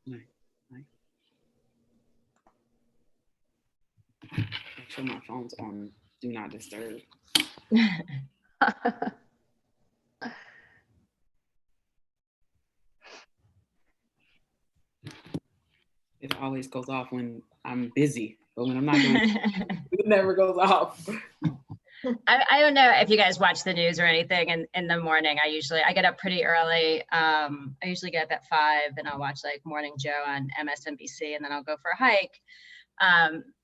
Nice. Nice. Make sure my phone's on do not disturb. It always goes off when I'm busy, but when I'm not doing it never goes off. I don't know if you guys watch the news or anything in the morning. I get up pretty early. I usually get up at 5 and I'll watch like Morning Joe on MSNBC and then I'll go for a hike.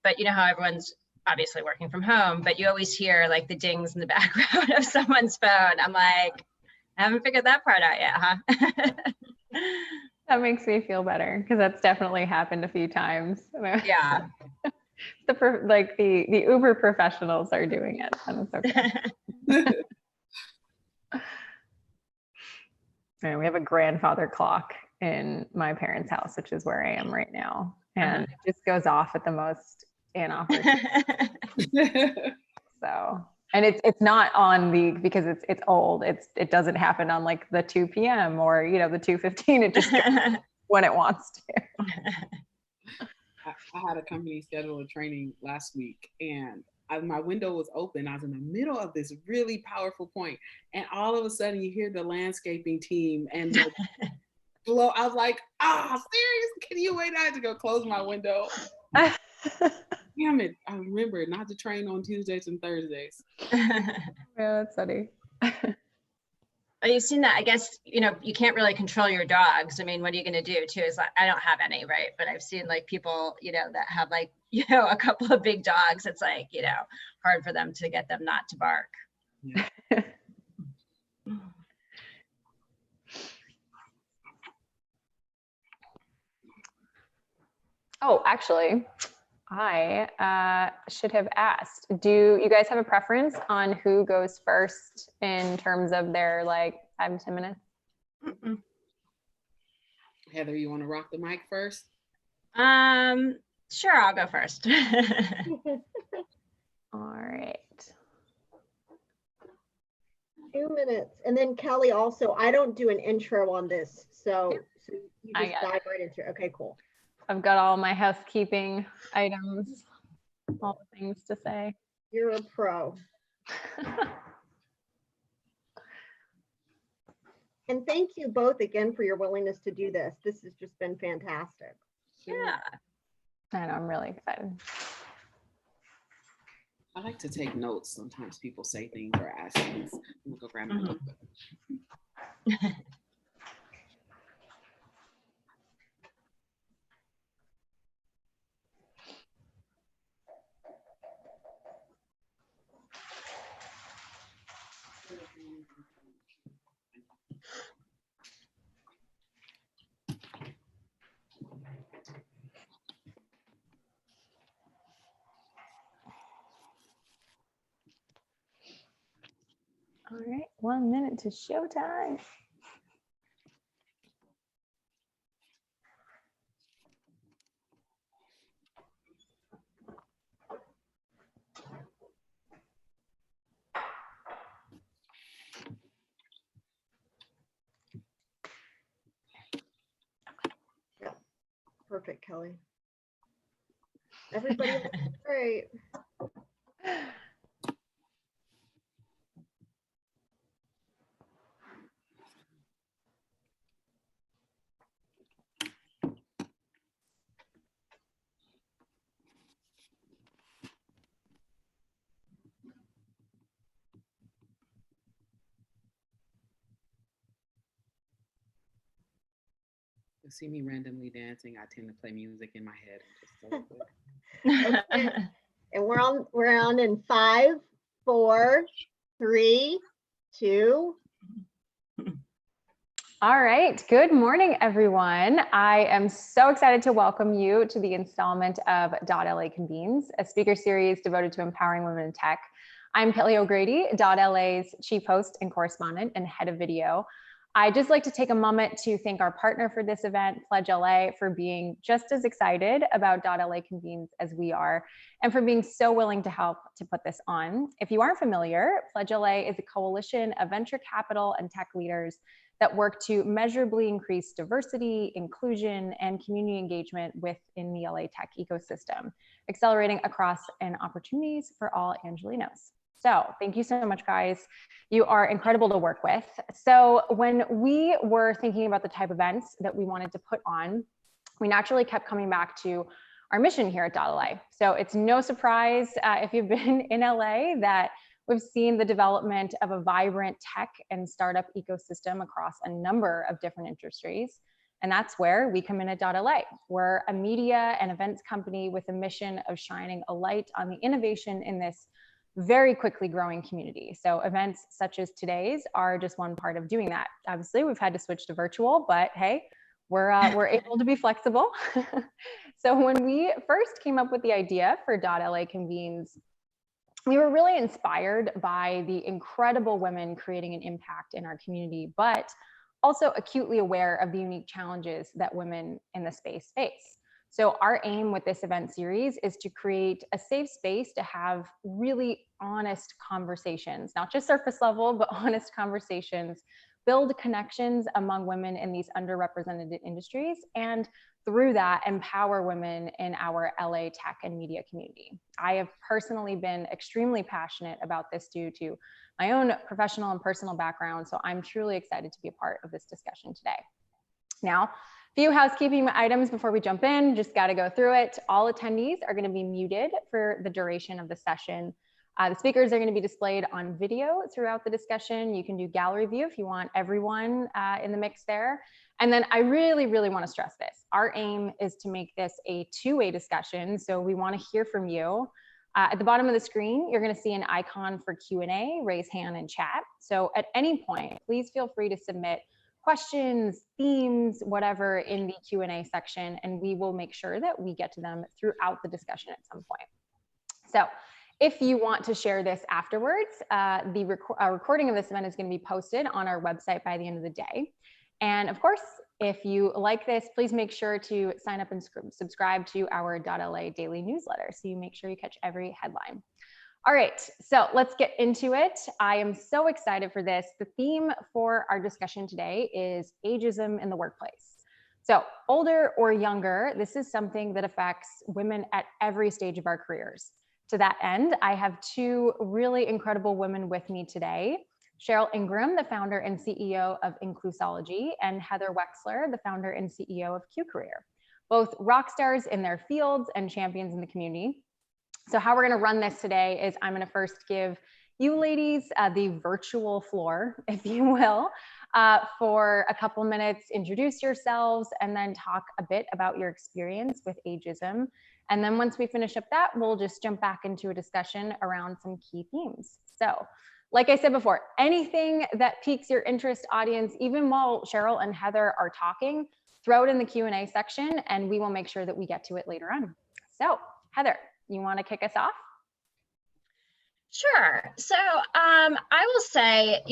But you know how everyone's obviously working from home, but you always hear like the dings in the background of someone's phone. I'm like, I haven't figured that part out yet, huh? That makes me feel better because that's definitely happened a few times. Yeah. The Uber professionals are doing it, and it's okay. And we have a grandfather clock in my parents' house, which is where I am right now, and it just goes off at the most inopportune. So, and it's not on because it's old. It doesn't happen on like the 2 p.m. or the 2:15. It just goes when it wants to. I had a company schedule a training last week and my window was open. I was in the middle of this really powerful point, and all of a sudden you hear the landscaping team and the blow. I was like, serious? Can you wait? I had to go close my window. Damn it. I remember not to train on Tuesdays and Thursdays. Yeah, that's funny. You've seen that. I guess, you can't really control your dogs. I mean, what are you going to do too? Is like, I don't have any, right? But I've seen like people, that have like, a couple of big dogs. It's like, hard for them to get them not to bark. Yeah. Oh, actually, I should have asked, do you guys have a preference on who goes first in terms of their like 5 to 10 minutes? Mm-mm. Heather, you want to rock the mic first? Sure, I'll go first. All right. 2 minutes. And then Kelly also, I don't do an intro on this. So you just dive right into it. Okay, cool. I've got all my housekeeping items, all the things to say. You're a pro. And thank you both again for your willingness to do this. This has just been fantastic. Yeah. I know, I'm really excited. I like to take notes. Sometimes people say things or ask things. I'm gonna go grab my notebook. All right, 1 minute to showtime. Yeah, perfect, Kelly. Everybody looks great. You see me randomly dancing, I tend to play music in my head. Okay. And we're on in 5, 4, 3, 2. All right, good morning, everyone. I am so excited to welcome you to the installment of dot.LA Convenes, a speaker series devoted to empowering women in tech. I'm Kelly O'Grady, dot.LA's chief host and correspondent and head of video. I'd just like to take a moment to thank our partner for this event, Pledge LA, for being just as excited about dot.LA Convenes as we are, and for being so willing to help to put this on. If you aren't familiar, Pledge LA is a coalition of venture capital and tech leaders that work to measurably increase diversity, inclusion, and community engagement within the LA tech ecosystem, accelerating across and opportunities for all Angelinos. So thank you so much, guys. You are incredible to work with. So when we were thinking about the type of events that we wanted to put on, we naturally kept coming back to our mission here at dot.LA. So it's no surprise if you've been in LA that we've seen the development of a vibrant tech and startup ecosystem across a number of different industries. And that's where we come in at dot.LA. We're a media and events company with a mission of shining a light on the innovation in this very quickly growing community. So events such as today's are just one part of doing that. Obviously, we've had to switch to virtual, but hey, we're able to be flexible. So when we first came up with the idea for dot.LA Convenes, we were really inspired by the incredible women creating an impact in our community, but also acutely aware of the unique challenges that women in the space face. So our aim with this event series is to create a safe space to have really honest conversations, not just surface level, but honest conversations, build connections among women in these underrepresented industries, and through that, empower women in our LA tech and media community. I have personally been extremely passionate about this due to my own professional and personal background, so I'm truly excited to be a part of this discussion today. Now, a few housekeeping items before we jump in, just gotta go through it. All attendees are gonna be muted for the duration of the session. The speakers are going to be displayed on video throughout the discussion. You can do gallery view if you want everyone in the mix there. And then I really, really want to stress this. Our aim is to make this a two-way discussion. So we want to hear from you. At the bottom of the screen, you're going to see an icon for Q&A, raise hand and chat. So at any point, please feel free to submit questions, themes, whatever in the Q&A section, and we will make sure that we get to them throughout the discussion at some point. So if you want to share this afterwards, the recording of this event is going to be posted on our website by the end of the day. And of course, if you like this, please make sure to sign up and subscribe to our dot.LA daily newsletter so you make sure you catch every headline. All right, so let's get into it. I am so excited for this. The theme for our discussion today is ageism in the workplace. So older or younger, this is something that affects women at every stage of our careers. To that end, I have two really incredible women with me today. Cheryl Ingram, the founder and CEO of Inclusology, and Heather Wexler, the founder and CEO of Q-Career, both rock stars in their fields and champions in the community. So how we're gonna run this today is I'm gonna first give you ladies the virtual floor, if you will, for a couple minutes, introduce yourselves, and then talk a bit about your experience with ageism. And then once we finish up that, we'll just jump back into a discussion around some key themes. So, like I said before, anything that piques your interest, audience, even while Cheryl and Heather are talking, throw it in the Q&A section and we will make sure that we get to it later on. So, Heather, you want to kick us off? Sure. So I will say,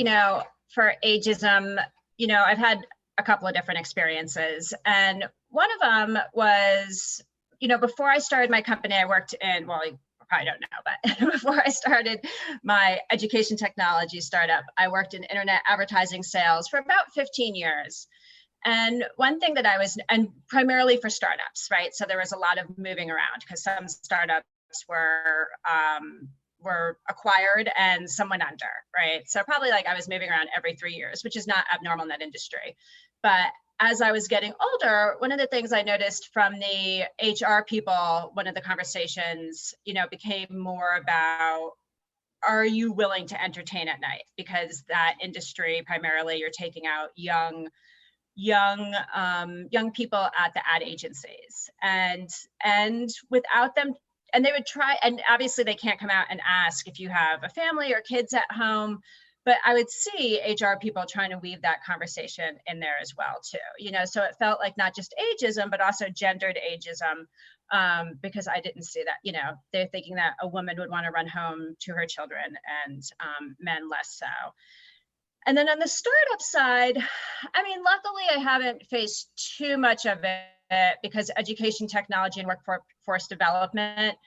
for ageism, I've had a couple of different experiences. And one of them was, before I started my company, I worked in, well, you probably don't know, but before I started my education technology startup, I worked in internet advertising sales for about 15 years. And one thing that and primarily for startups, right? So there was a lot of moving around because some startups were acquired and some went under, right? So probably I was moving around every 3 years, which is not abnormal in that industry. But as I was getting older, one of the things I noticed from the HR people, one of the conversations, became more about, are you willing to entertain at night? Because that industry, primarily, you're taking out young people at the ad agencies, and without them, and they would try, and obviously they can't come out and ask if you have a family or kids at home. But I would see HR people trying to weave that conversation in there as well, too. So it felt like not just ageism, but also gendered ageism, because I didn't see that. They're thinking that a woman would want to run home to her children and men less so. And then on the startup side, luckily I haven't faced too much of it because education technology and workforce development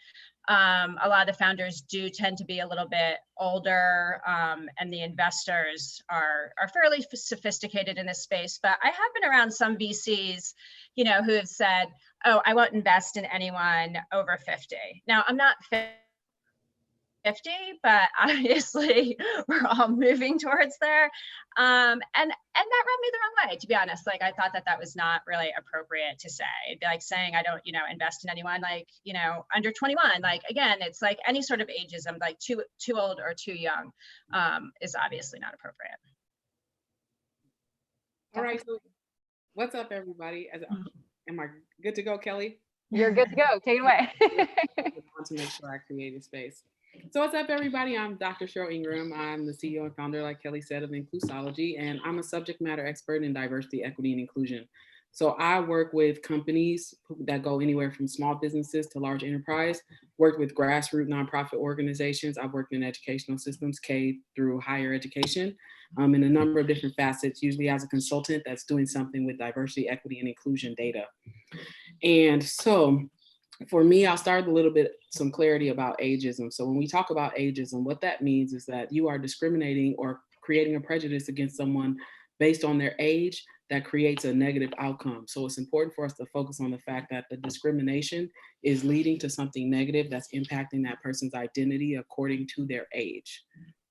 A lot of the founders do tend to be a little bit older, and the investors are fairly sophisticated in this space. But I have been around some VCs, you know, who have said, oh, I won't invest in anyone over 50. Now, I'm not 50, but obviously we're all moving towards there. And that rubbed me the wrong way, to be honest. Like, I thought that was not really appropriate to say. It'd be like saying I don't, you know, invest in anyone like, you know, under 21. Like, again, it's like any sort of ageism, like too old or too young, is obviously not appropriate. All right, so what's up, everybody? Am I good to go, Kelly? You're good to go. Take it away. I want to make sure I created space. So what's up, everybody? I'm Dr. Cheryl Ingram. I'm the CEO and founder, like Kelly said, of Inclusology, and I'm a subject matter expert in diversity, equity, and inclusion. So I work with companies that go anywhere from small businesses to large enterprise, worked with grassroots nonprofit organizations. I've worked in educational systems, K through higher education, in a number of different facets, usually as a consultant that's doing something with diversity, equity, and inclusion data. And so for me, I'll start with a little bit, some clarity about ageism. So when we talk about ageism, what that means is that you are discriminating or creating a prejudice against someone based on their age that creates a negative outcome. So it's important for us to focus on the fact that the discrimination is leading to something negative that's impacting that person's identity according to their age.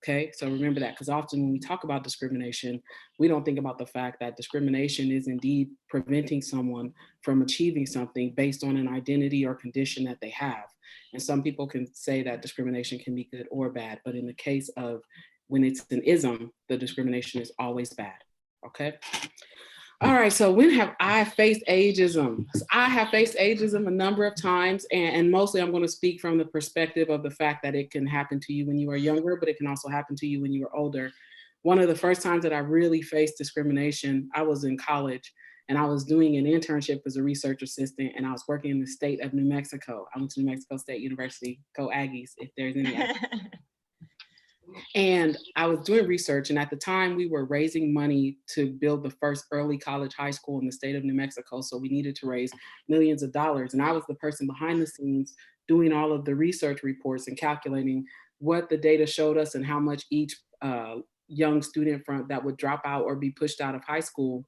Okay, so remember that, because often when we talk about discrimination, we don't think about the fact that discrimination is indeed preventing someone from achieving something based on an identity or condition that they have. And some people can say that discrimination can be good or bad, but in the case of when it's an ism, the discrimination is always bad. Okay. All right, so when have I faced ageism? I have faced ageism a number of times, and mostly I'm going to speak from the perspective of the fact that it can happen to you when you are younger, but it can also happen to you when you are older. One of the first times that I really faced discrimination, I was in college, and I was doing an internship as a research assistant, and I was working in the state of New Mexico. I went to New Mexico State University, go Aggies, if there's any Aggies. And I was doing research, and at the time we were raising money to build the first early college high school in the state of New Mexico. So we needed to raise millions of dollars. And I was the person behind the scenes doing all of the research reports and calculating what the data showed us and how much each young student that would drop out or be pushed out of high school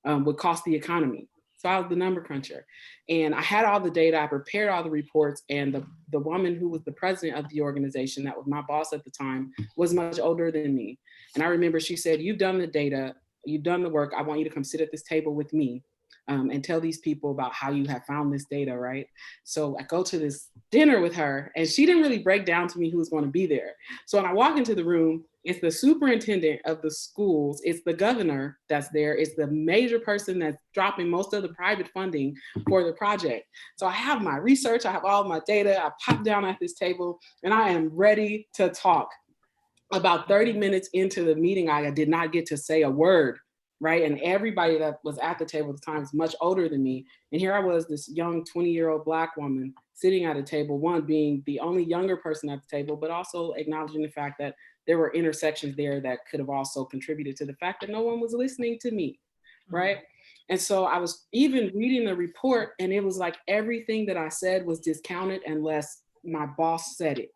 would cost the economy. So I was the number cruncher, and I had all the data, I prepared all the reports, and the woman who was the president of the organization, that was my boss at the time, was much older than me. And I remember she said, you've done the data, you've done the work, I want you to come sit at this table with me and tell these people about how you have found this data, right? So I go to this dinner with her, and she didn't really break down to me who was going to be there. So when I walk into the room, it's the superintendent of the schools, it's the governor that's there, it's the major person that's dropping most of the private funding for the project. So I have my research, I have all my data, I pop down at this table, and I am ready to talk. About 30 minutes into the meeting, I did not get to say a word, right? And everybody that was at the table at the time was much older than me. And here I was, this young 20-year-old Black woman sitting at a table, one being the only younger person at the table, but also acknowledging the fact that there were intersections there that could have also contributed to the fact that no one was listening to me, right? And so I was even reading the report, and it was like everything that I said was discounted unless my boss said it.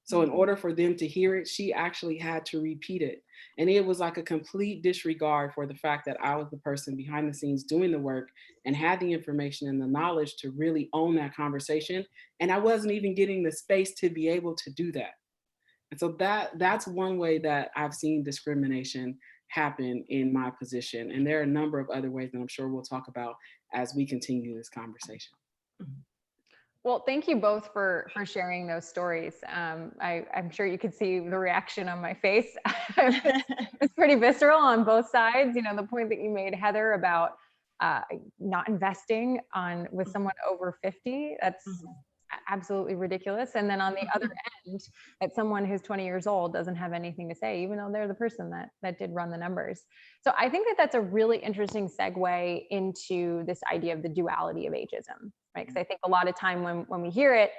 So in order for them to hear it, she actually had to repeat it. And it was like a complete disregard for the fact that I was the person behind the scenes doing the work and had the information and the knowledge to really own that conversation. And I wasn't even getting the space to be able to do that. And so that's one way that I've seen discrimination happen in my position. And there are a number of other ways that I'm sure we'll talk about as we continue this conversation. Well, thank you both for sharing those stories. I'm sure you could see the reaction on my face. It's pretty visceral on both sides. You know, the point that you made, Heather, about not investing with someone over 50, that's absolutely ridiculous. And then on the other end, that someone who's 20 years old doesn't have anything to say, even though they're the person that did run the numbers. So I think that that's a really interesting segue into this idea of the duality of ageism, right? Because I think a lot of time when we hear it,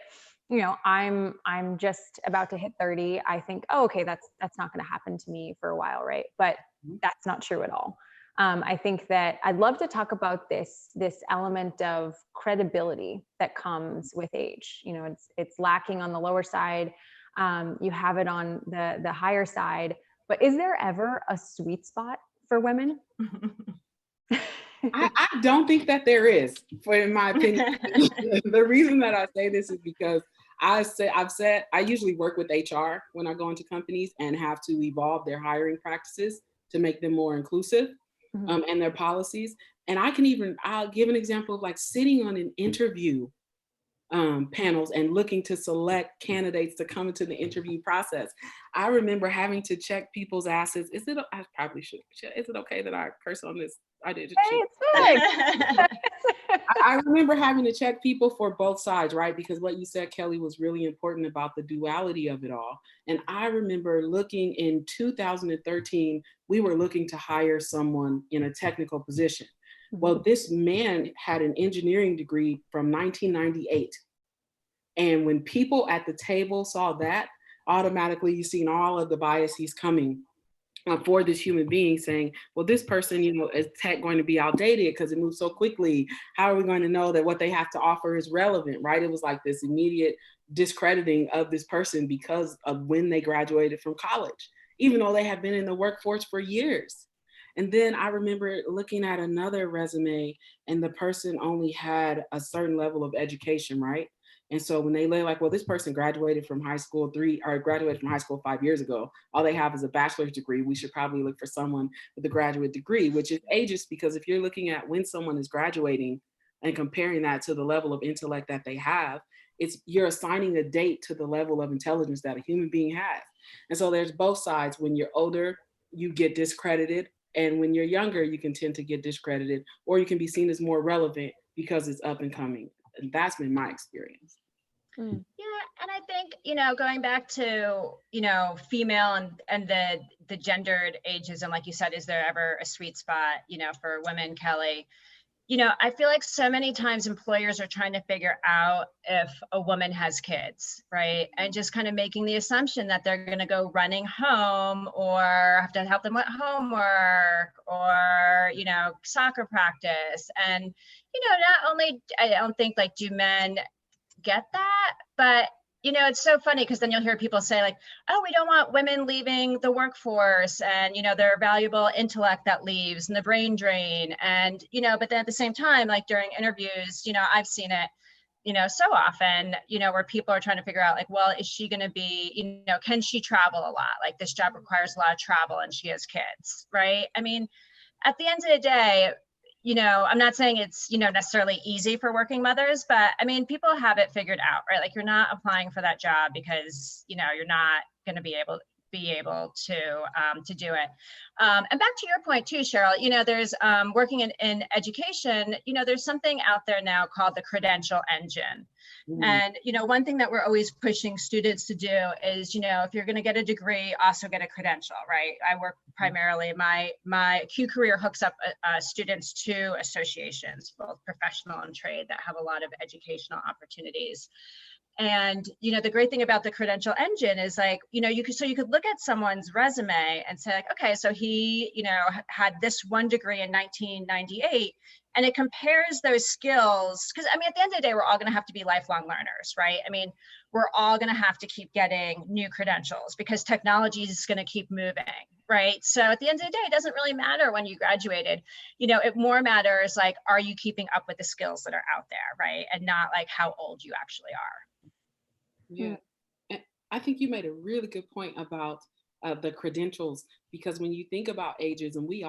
you know, I'm just about to hit 30. I think, oh, okay, that's not going to happen to me for a while, right? But that's not true at all. I think that I'd love to talk about this element of credibility that comes with age. You know, it's lacking on the lower side. You have it on the higher side, but is there ever a sweet spot for women? I don't think that there is, in my opinion. The reason that I say this is because I usually work with HR when I go into companies and have to evolve their hiring practices to make them more inclusive, and their policies. And I'll give an example of like sitting on an interview panels and looking to select candidates to come into the interview process. I remember having to check people's asses. I probably should. Is it okay that I curse on this? I did. Hey, it's fine. I remember having to check people for both sides, right? Because what you said, Kelly, was really important about the duality of it all. And I remember looking in 2013, we were looking to hire someone in a technical position. Well, this man had an engineering degree from 1998. And when people at the table saw that, automatically you've seen all of the biases coming for this human being, saying, well, this person, is tech going to be outdated because it moves so quickly? How are we going to know that what they have to offer is relevant, right? It was like this immediate discrediting of this person because of when they graduated from college, even though they have been in the workforce for years. And then I remember looking at another resume and the person only had a certain level of education, right? And so when they lay like, well, this person graduated from high school 5 years ago, all they have is a bachelor's degree. We should probably look for someone with a graduate degree, which is ageist, because if you're looking at when someone is graduating and comparing that to the level of intellect that they have, you're assigning a date to the level of intelligence that a human being has. And so there's both sides. When you're older, you get discredited. And when you're younger, you can tend to get discredited, or you can be seen as more relevant because it's up and coming. And that's been my experience. Yeah, and I think, going back to, female and the gendered ageism, like you said, is there ever a sweet spot, for women, Kelly? I feel like so many times employers are trying to figure out if a woman has kids, right? And just kind of making the assumption that they're going to go running home or have to help them with homework or, soccer practice. And, not only, I don't think like, do men get that, but it's so funny because then you'll hear people say like, oh, we don't want women leaving the workforce and, their valuable intellect that leaves and the brain drain. And, but then at the same time, like during interviews, I've seen it, so often, where people are trying to figure out like, well, is she going to be, can she travel a lot? Like this job requires a lot of travel and she has kids, right? I mean, at the end of the day, I'm not saying it's, necessarily easy for working mothers, but I mean, people have it figured out, right? Like you're not applying for that job because, you're not going to be able to do it. And back to your point too, Cheryl, there's working in education, there's something out there now called the credential engine. And, one thing that we're always pushing students to do is, if you're going to get a degree, also get a credential, right? I work primarily, my Q career hooks up students to associations, both professional and trade, that have a lot of educational opportunities. And, the great thing about the credential engine is like, you could look at someone's resume and say like, okay, so he, had this one degree in 1998, and it compares those skills. Cause I mean, at the end of the day, we're all going to have to be lifelong learners, right? I mean, we're all going to have to keep getting new credentials because technology is going to keep moving, right? So at the end of the day, it doesn't really matter when you graduated. It more matters like, are you keeping up with the skills that are out there, right? And not like how old you actually are. Yeah, and I think you made a really good point about the credentials, because when you think about ageism, we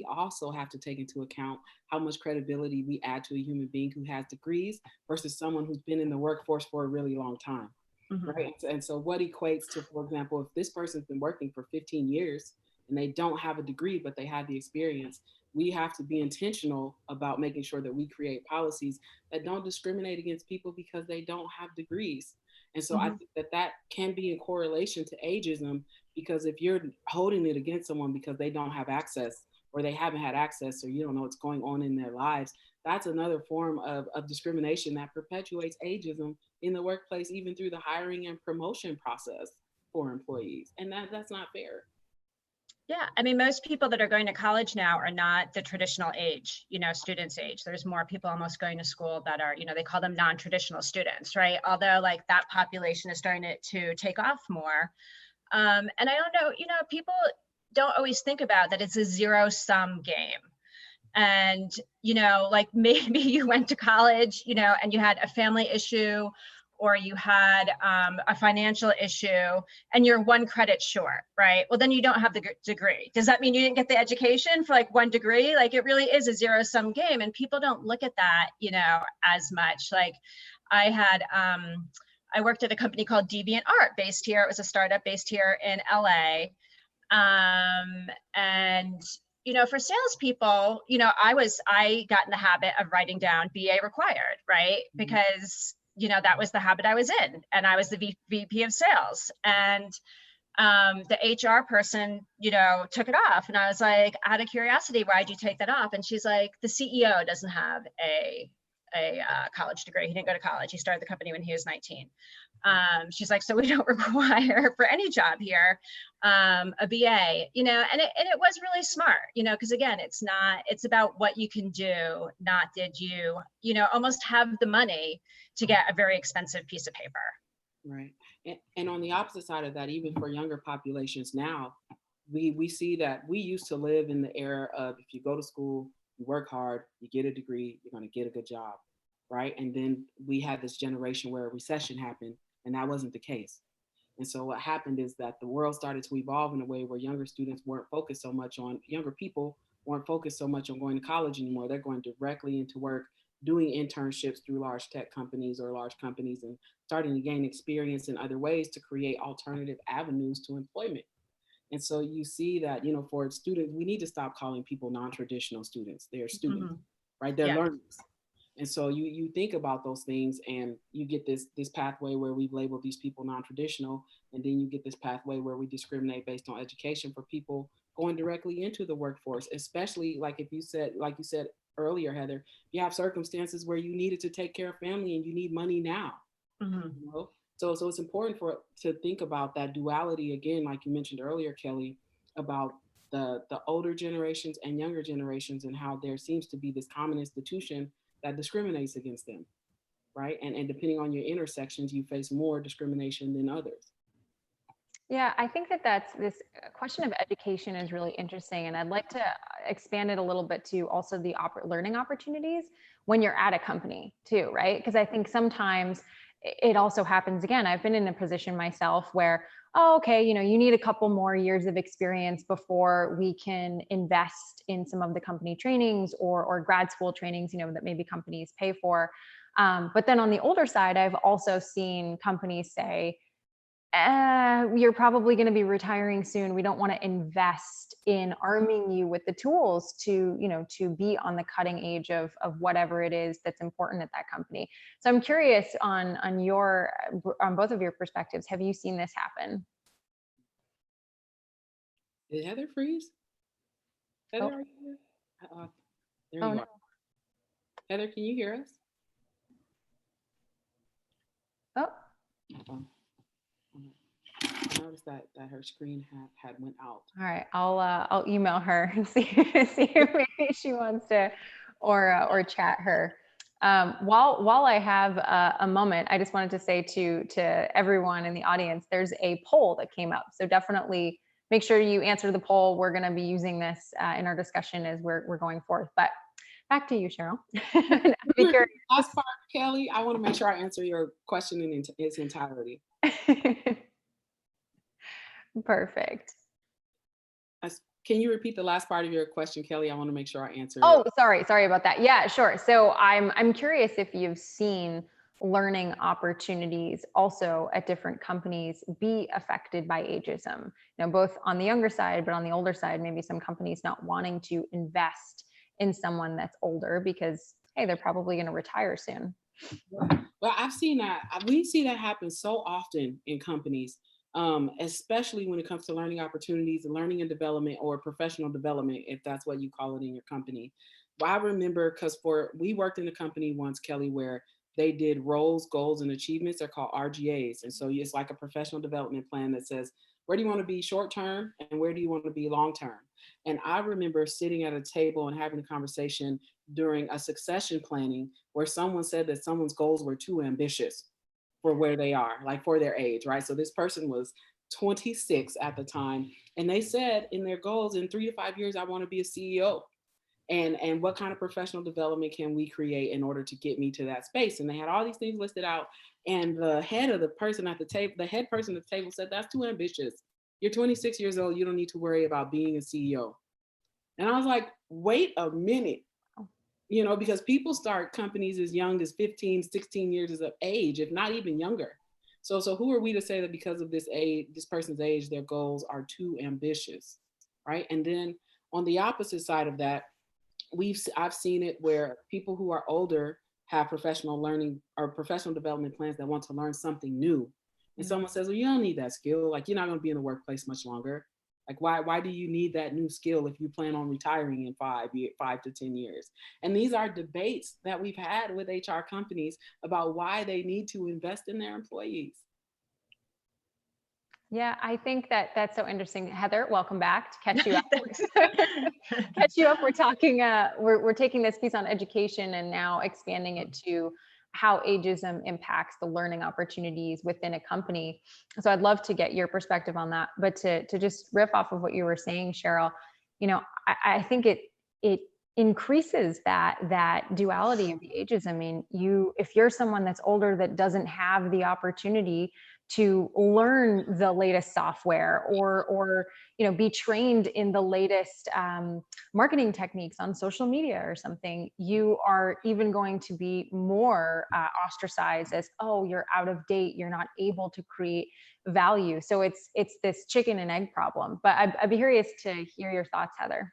also have to take into account how much credibility we add to a human being who has degrees versus someone who's been in the workforce for a really long time, right? And so what equates to, for example, if this person's been working for 15 years and they don't have a degree, but they have the experience, we have to be intentional about making sure that we create policies that don't discriminate against people because they don't have degrees. And so I think that can be in correlation to ageism, because if you're holding it against someone because they don't have access or they haven't had access or you don't know what's going on in their lives, that's another form of discrimination that perpetuates ageism in the workplace, even through the hiring and promotion process for employees. And that's not fair. Yeah, I mean, most people that are going to college now are not the traditional age, students age. There's more people almost going to school that are, they call them non-traditional students, right? Although like that population is starting to take off more. And I don't know, people don't always think about that it's a zero-sum game. And, like maybe you went to college, and you had a family issue, or you had a financial issue and you're one credit short, right? Well, then you don't have the degree. Does that mean you didn't get the education for like one degree? Like it really is a zero-sum game, and people don't look at that, as much. Like I worked at a company called Deviant Art based here. It was a startup based here in LA. And for salespeople, I got in the habit of writing down BA required, right? Because that was the habit I was in, and I was the VP of sales. And the HR person, took it off, and I was like, out of curiosity, why'd you take that off? And she's like, the CEO doesn't have a college degree. He didn't go to college. He started the company when he was 19. She's like, so we don't require for any job here a BA, and it was really smart, because again, it's about what you can do, not did you, almost have the money to get a very expensive piece of paper. Right. And on the opposite side of that, even for younger populations now, we see that we used to live in the era of if you go to school, you work hard, you get a degree, you're going to get a good job, right? And then we had this generation where a recession happened, and that wasn't the case. And so what happened is that the world started to evolve in a way where younger students weren't focused so much on, younger people weren't focused so much on going to college anymore. They're going directly into work, doing internships through large tech companies or large companies, and starting to gain experience in other ways to create alternative avenues to employment. And so you see that, for students, we need to stop calling people non-traditional students. They're students, right? They're learners. And so you think about those things, and you get this pathway where we've labeled these people non-traditional, and then you get this pathway where we discriminate based on education for people going directly into the workforce, especially like you said earlier, Heather, you have circumstances where you needed to take care of family and you need money now. So it's important to think about that duality again, like you mentioned earlier, Kelly, about the older generations and younger generations, and how there seems to be this common institution that discriminates against them, right? And depending on your intersections, you face more discrimination than others. Yeah, I think that's this question of education is really interesting. And I'd like to expand it a little bit to also the learning opportunities when you're at a company too, right? Because I think sometimes it also happens again. I've been in a position myself where, okay, you need a couple more years of experience before we can invest in some of the company trainings or grad school trainings, that maybe companies pay for. But then on the older side, I've also seen companies say, you're probably going to be retiring soon. We don't want to invest in arming you with the tools to be on the cutting edge of whatever it is that's important at that company. So I'm curious on both of your perspectives. Have you seen this happen? Did Heather freeze? Heather, are you here? There you are. No. Heather, can you hear us? Oh. I noticed that her screen had went out. All right, I'll email her and see if maybe she wants to, or chat her. While I have a moment, I just wanted to say to everyone in the audience, there's a poll that came up, so definitely make sure you answer the poll. We're going to be using this in our discussion as we're going forth. But back to you, Cheryl. Last part, Kelly, I want to make sure I answer your question in its entirety. Perfect. Can you repeat the last part of your question, Kelly? I want to make sure I answer. Oh, sorry about that. Yeah, sure. So I'm curious if you've seen learning opportunities also at different companies be affected by ageism. Both on the younger side, but on the older side, maybe some companies not wanting to invest in someone that's older because, hey, they're probably going to retire soon. Well, I've seen that. We see that happen so often in companies. Especially when it comes to learning opportunities and learning and development, or professional development, if that's what you call it in your company. Well, I remember because we worked in a company once, Kelly, where they did roles, goals, and achievements. They're called RGAs. And so it's like a professional development plan that says, Where do you want to be short term and where do you want to be long term? And I remember sitting at a table and having a conversation during a succession planning where someone said that someone's goals were too ambitious for where they are, like for their age, right? So this person was 26 at the time, and they said in their goals, in 3 to 5 years, I want to be a CEO. And what kind of professional development can we create in order to get me to that space? And they had all these things listed out. And the head of the person at the table, the head person at the table said, that's too ambitious. You're 26 years old. You don't need to worry about being a CEO. And I was like, wait a minute, because people start companies as young as 15, 16 years of age, if not even younger. So who are we to say that because of this age, this person's age, their goals are too ambitious, right? And then on the opposite side of that, I've seen it where people who are older have professional learning or professional development plans that want to learn something new. And someone says, well, you don't need that skill. Like, you're not going to be in the workplace much longer. Like, why do you need that new skill if you plan on retiring in 5 to 10 years? And these are debates that we've had with HR companies about why they need to invest in their employees. Yeah, I think that's so interesting. Heather, welcome back. To catch you up. Catch you up. We're talking, we're taking this piece on education and now expanding it to how ageism impacts the learning opportunities within a company. So I'd love to get your perspective on that. But to just riff off of what you were saying, Cheryl, I think it increases that duality of the ages. I mean, if you're someone that's older that doesn't have the opportunity to learn the latest software or be trained in the latest marketing techniques on social media or something, you are even going to be more ostracized as, oh, you're out of date, you're not able to create value. So it's this chicken and egg problem. But I'd be curious to hear your thoughts, Heather.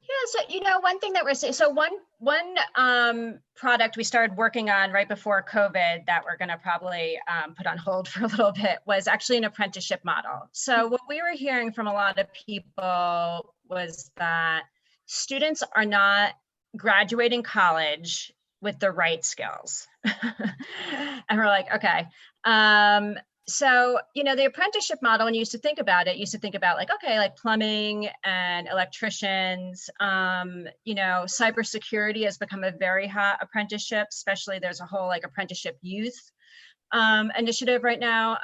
Yeah, so one thing that we're seeing, so one product we started working on right before COVID that we're going to probably put on hold for a little bit was actually an apprenticeship model. So what we were hearing from a lot of people was that students are not graduating college with the right skills. And we're like, okay. So, the apprenticeship model, when you used to think about it, like, okay, like plumbing and electricians, cybersecurity has become a very hot apprenticeship, especially there's a whole like apprenticeship youth initiative right now.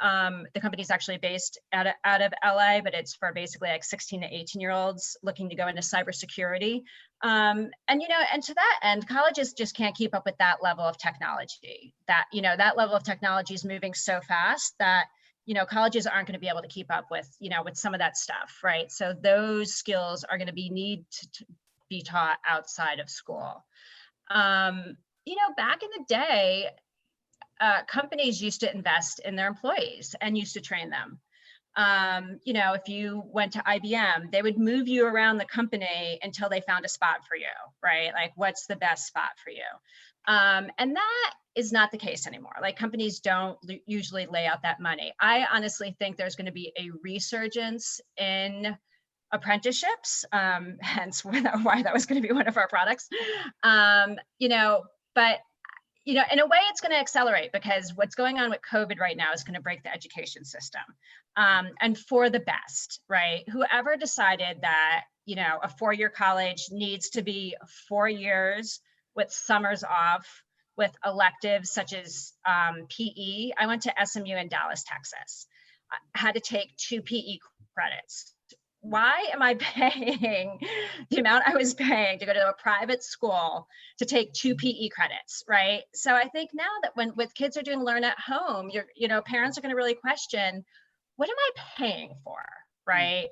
The company is actually based out of LA, but it's for basically like 16 to 18-year-olds looking to go into cybersecurity. And to that end, colleges just can't keep up with that level of technology. That level of technology is moving so fast that colleges aren't going to be able to keep up with with some of that stuff, right? So those skills are going to need to be taught outside of school. Back in the day, companies used to invest in their employees and used to train them. If you went to IBM, they would move you around the company until they found a spot for you, right? Like, what's the best spot for you? And that is not the case anymore. Like, companies don't usually lay out that money. I honestly think there's going to be a resurgence in apprenticeships, hence why that was going to be one of our products. But in a way, it's going to accelerate because what's going on with COVID right now is going to break the education system, and for the best, right? Whoever decided that, a 4-year college needs to be 4 years with summers off, with electives such as PE. I went to SMU in Dallas, Texas. I had to take 2 PE credits. Why am I paying the amount I was paying to go to a private school to take 2 PE credits, right? So I think now that with kids are doing learn at home, parents are going to really question, what am I paying for, right?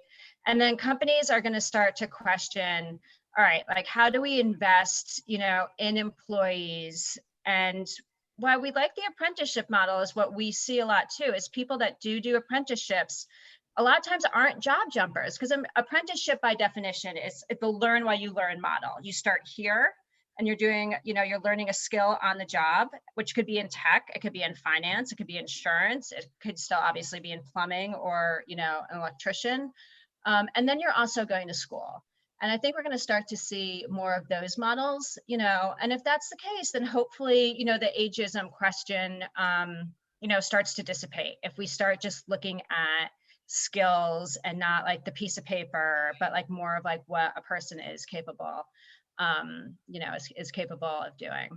And then companies are going to start to question, all right, like, how do we invest, in employees? And why we like the apprenticeship model is what we see a lot too, is people that do apprenticeships a lot of times aren't job jumpers, because an apprenticeship by definition is the learn while you learn model. You start here and you're doing, you're learning a skill on the job, which could be in tech, it could be in finance, it could be insurance, it could still obviously be in plumbing or, an electrician. And then you're also going to school. And I think we're going to start to see more of those models, and if that's the case, then hopefully, the ageism question, starts to dissipate. If we start just looking at skills and not like the piece of paper, but like more of like what a person is capable, is capable of doing.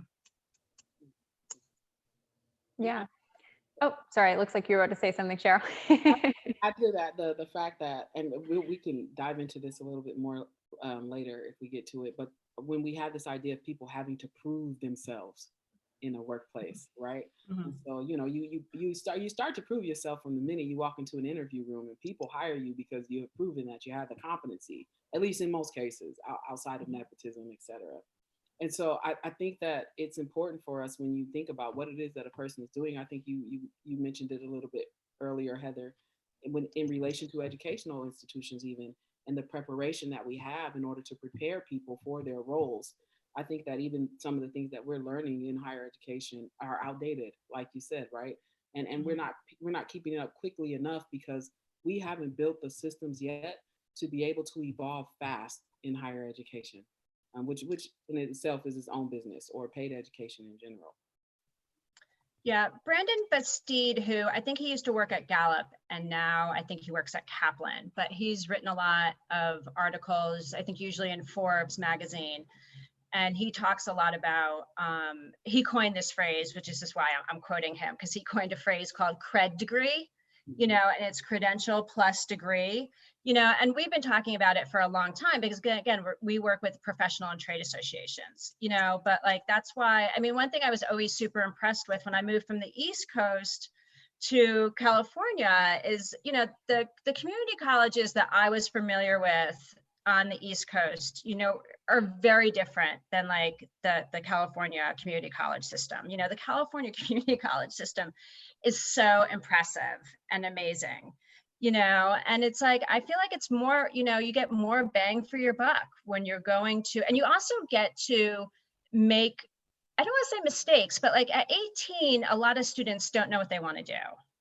Yeah. Oh, sorry. It looks like you were about to say something, Cheryl. I hear that the fact that, and we can dive into this a little bit more later if we get to it. But when we have this idea of people having to prove themselves in a workplace, right? Mm-hmm. And so you start to prove yourself from the minute you walk into an interview room, and people hire you because you have proven that you have the competency, at least in most cases, outside of nepotism, etc. And so I think that it's important for us when you think about what it is that a person is doing. I think you mentioned it a little bit earlier, Heather, when in relation to educational institutions even, and the preparation that we have in order to prepare people for their roles. I think that even some of the things that we're learning in higher education are outdated, like you said, right? And we're not keeping it up quickly enough because we haven't built the systems yet to be able to evolve fast in higher education. Which in itself is its own business, or paid education in general. Yeah, Brandon Bastide, who I think he used to work at Gallup and now I think he works at Kaplan, but he's written a lot of articles, I think usually in Forbes magazine. And he talks a lot about, he coined this phrase, which is just why I'm quoting him, because he coined a phrase called cred degree, and it's credential plus degree, and we've been talking about it for a long time because again, we work with professional and trade associations, but like, that's why, I mean, one thing I was always super impressed with when I moved from the East Coast to California is, the community colleges that I was familiar with on the East Coast, are very different than like the California community college system. The California community college system is so impressive and amazing, and it's like, I feel like it's more, you get more bang for your buck when you're going to, and you also get to make, I don't want to say mistakes, but like at 18, a lot of students don't know what they want to do,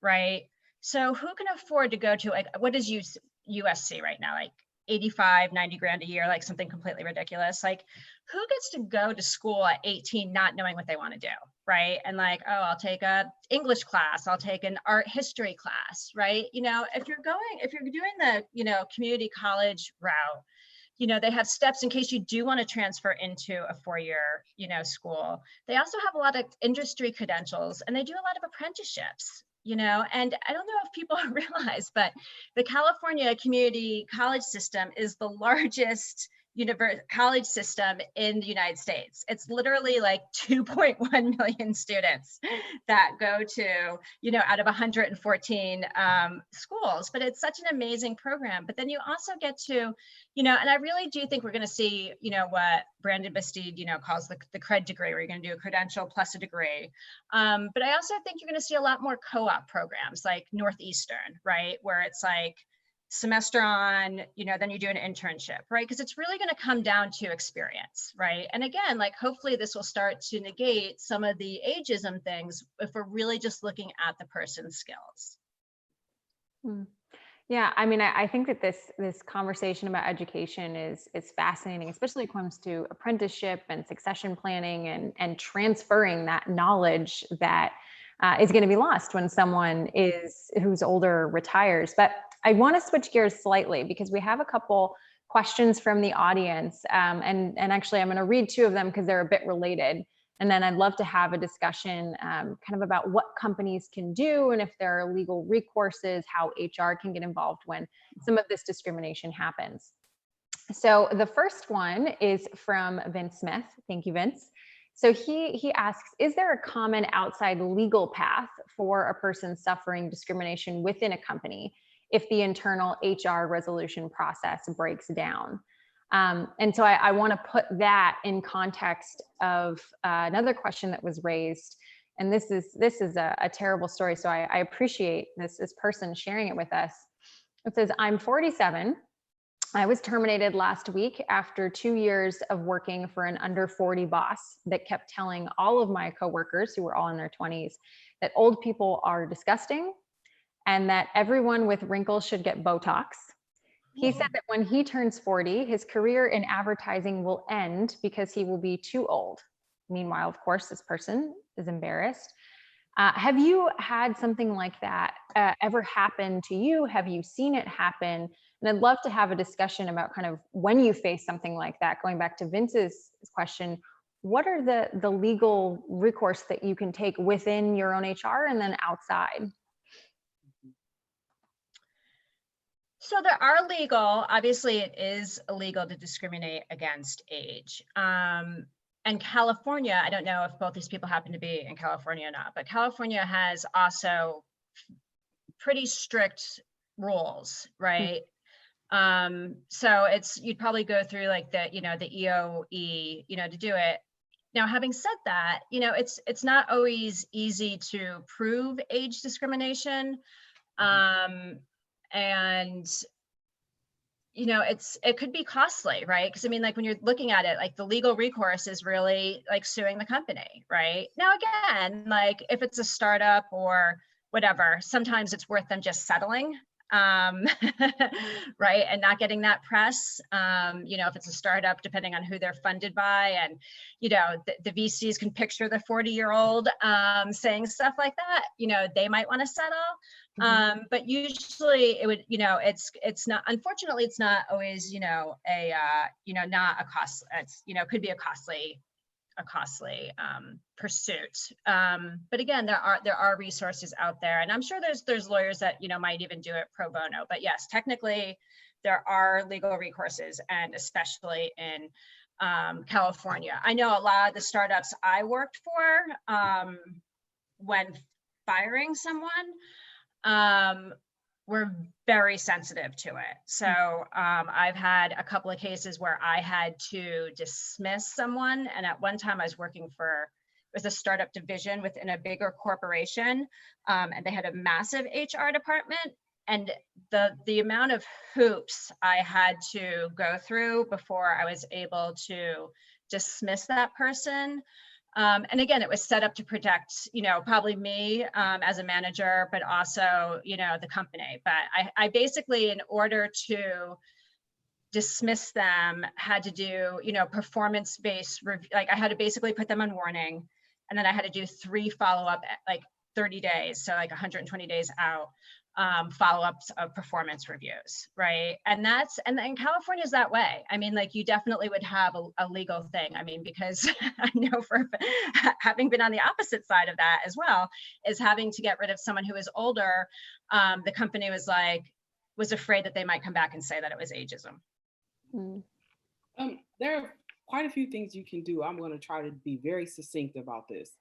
right? So who can afford to go to, like, what is USC right now? Like 85, 90 grand a year, like something completely ridiculous. Like, who gets to go to school at 18 not knowing what they want to do, right? And like, oh, I'll take a English class, I'll take an art history class, right? If you're doing the, community college route, they have steps in case you do want to transfer into a 4-year, school. They also have a lot of industry credentials and they do a lot of apprenticeships, and I don't know if people realize, but the California community college system is the largest college system in the United States. It's literally like 2.1 million students that go to, out of 114 schools, but it's such an amazing program. But then you also get to, and I really do think we're going to see, what Brandon Bastide, calls the cred degree, where you're going to do a credential plus a degree. But I also think you're going to see a lot more co-op programs like Northeastern, right? Where it's like, semester on, then you do an internship, right? Because it's really going to come down to experience, right? And again, like, hopefully this will start to negate some of the ageism things if we're really just looking at the person's skills. Yeah, I mean, I think that this conversation about education is fascinating, especially when it comes to apprenticeship and succession planning and transferring that knowledge that is going to be lost when someone who's older retires. But I want to switch gears slightly because we have a couple questions from the audience. And actually, I'm going to read 2 of them because they're a bit related. And then I'd love to have a discussion kind of about what companies can do and if there are legal recourses, how HR can get involved when some of this discrimination happens. So the first one is from Vince Smith. Thank you, Vince. So he asks, is there a common outside legal path for a person suffering discrimination within a company if the internal HR resolution process breaks down? And so I want to put that in context of another question that was raised. And this is a terrible story. So I appreciate this person sharing it with us. It says, I'm 47. I was terminated last week after 2 years of working for an under 40 boss that kept telling all of my coworkers, who were all in their 20s, that old people are disgusting and that everyone with wrinkles should get Botox. He said that when he turns 40, his career in advertising will end because he will be too old. Meanwhile, of course, this person is embarrassed. Have you had something like that ever happen to you? Have you seen it happen? And I'd love to have a discussion about kind of when you face something like that. Going back to Vince's question, what are the legal recourse that you can take within your own HR and then outside? So there are legal, obviously it is illegal to discriminate against age. And California, I don't know if both these people happen to be in California or not, but California has also pretty strict rules, right? So you'd probably go through like the EOE, to do it. Now, having said that, it's not always easy to prove age discrimination. And it could be costly, right? Because I mean, like when you're looking at it, like the legal recourse is really like suing the company, right? Now, again, like if it's a startup or whatever, sometimes it's worth them just settling, right? And not getting that press, if it's a startup, depending on who they're funded by. And, the VCs can picture the 40-year-old saying stuff like that, they might want to settle. But usually it would, it's not, unfortunately, it's not always, not a cost, it's, could be a costly pursuit. But again, there are resources out there, and I'm sure there's lawyers that might even do it pro bono. But yes, technically, there are legal recourses, and especially in California. I know a lot of the startups I worked for, when firing someone, we're very sensitive to it. So I've had a couple of cases where I had to dismiss someone. And at one time I was working it was a startup division within a bigger corporation. And they had a massive HR department. And the amount of hoops I had to go through before I was able to dismiss that person. And again, it was set up to protect, probably me as a manager, but also, the company. But I basically, in order to dismiss them, had to do, performance-based review. Like I had to basically put them on warning. And then I had to do 3 follow-up, like 30 days. So like 120 days out. Follow-ups of performance reviews, right? And then California is that way. I mean, like you definitely would have a legal thing. I mean, because I know for having been on the opposite side of that as well, is having to get rid of someone who is older. The company was afraid that they might come back and say that it was ageism. There are quite a few things you can do. I'm going to try to be very succinct about this.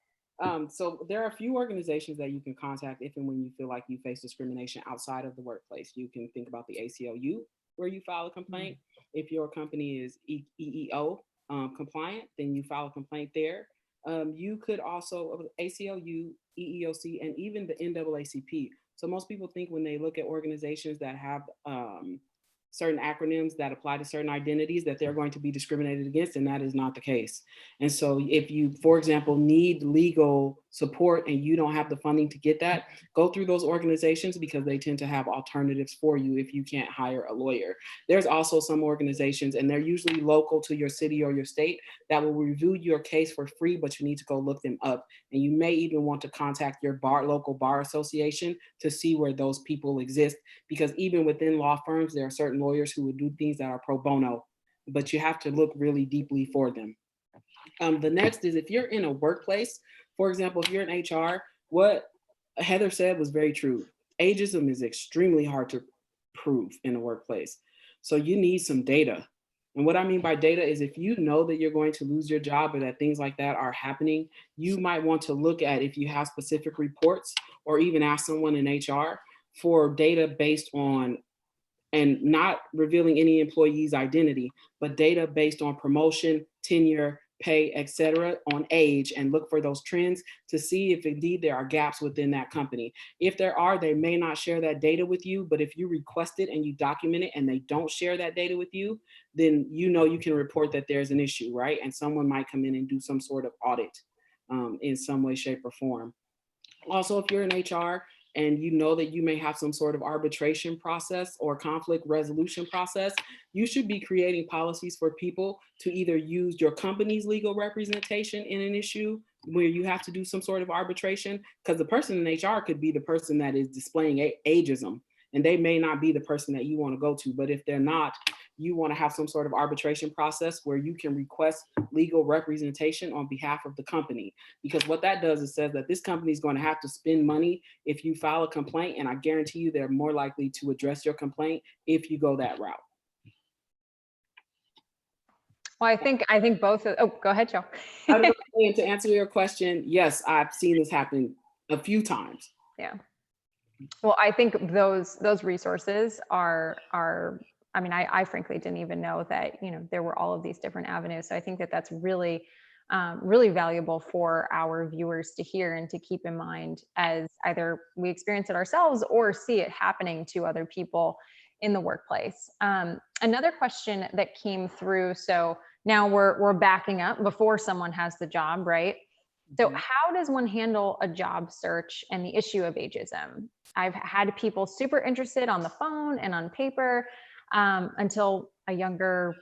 So there are a few organizations that you can contact if and when you feel like you face discrimination outside of the workplace. You can think about the ACLU, where you file a complaint. If your company is EEO compliant, then you file a complaint there. You could also ACLU, EEOC, and even the NAACP. So most people think when they look at organizations that have certain acronyms that apply to certain identities that they're going to be discriminated against, and that is not the case. And so if you, for example, need legal support and you don't have the funding to get that, go through those organizations because they tend to have alternatives for you if you can't hire a lawyer. There's also some organizations, and they're usually local to your city or your state, that will review your case for free, but you need to go look them up. And you may even want to contact your local bar association to see where those people exist, because even within law firms, there are certain lawyers who would do things that are pro bono, but you have to look really deeply for them. The next is if you're in a workplace, for example, if you're in HR, what Heather said was very true. Ageism is extremely hard to prove in a workplace. So you need some data. And what I mean by data is if you know that you're going to lose your job or that things like that are happening, you might want to look at if you have specific reports or even ask someone in HR for data based on, and not revealing any employee's identity, but data based on promotion, tenure, pay, etc., on age, and look for those trends to see if indeed there are gaps within that company. If there are, they may not share that data with you, but if you request it and you document it and they don't share that data with you, then you can report that there's an issue, right? And someone might come in and do some sort of audit in some way, shape, or form. Also, if you're in HR, and you know that you may have some sort of arbitration process or conflict resolution process, you should be creating policies for people to either use your company's legal representation in an issue where you have to do some sort of arbitration, because the person in HR could be the person that is displaying ageism, and they may not be the person that you want to go to. But if they're not, you want to have some sort of arbitration process where you can request legal representation on behalf of the company. Because what that does is says that this company is going to have to spend money if you file a complaint, and I guarantee you they're more likely to address your complaint if you go that route. Well, I think both of, oh, go ahead, Joe. And to answer your question, yes, I've seen this happen a few times. Yeah. Well, I think those resources are, I mean, I frankly didn't even know that, you know, there were all of these different avenues. So I think that that's really, really valuable for our viewers to hear and to keep in mind as either we experience it ourselves or see it happening to other people in the workplace. Another question that came through, so now we're backing up before someone has the job, right? So how does one handle a job search and the issue of ageism? I've had people super interested on the phone and on paper until a younger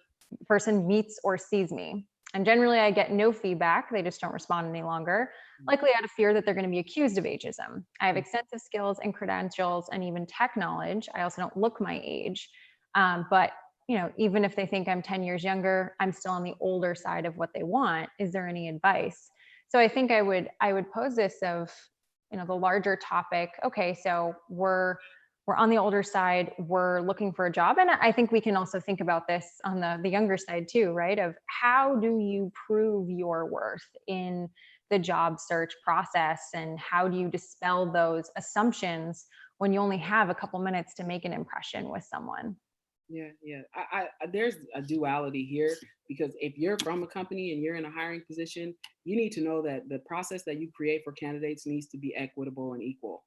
person meets or sees me. And generally I get no feedback. They just don't respond any longer, likely out of fear that they're going to be accused of ageism. I have extensive skills and credentials and even tech knowledge. I also don't look my age. But you know, even if they think I'm 10 years younger, I'm still on the older side of what they want. Is there any advice? So I think I would pose this of, you know, the larger topic. Okay, so we're on the older side, we're looking for a job. And I think we can also think about this on the younger side too, right? Of how do you prove your worth in the job search process, and how do you dispel those assumptions when you only have a couple minutes to make an impression with someone? Yeah. I there's a duality here, because if you're from a company and you're in a hiring position, you need to know that the process that you create for candidates needs to be equitable and equal.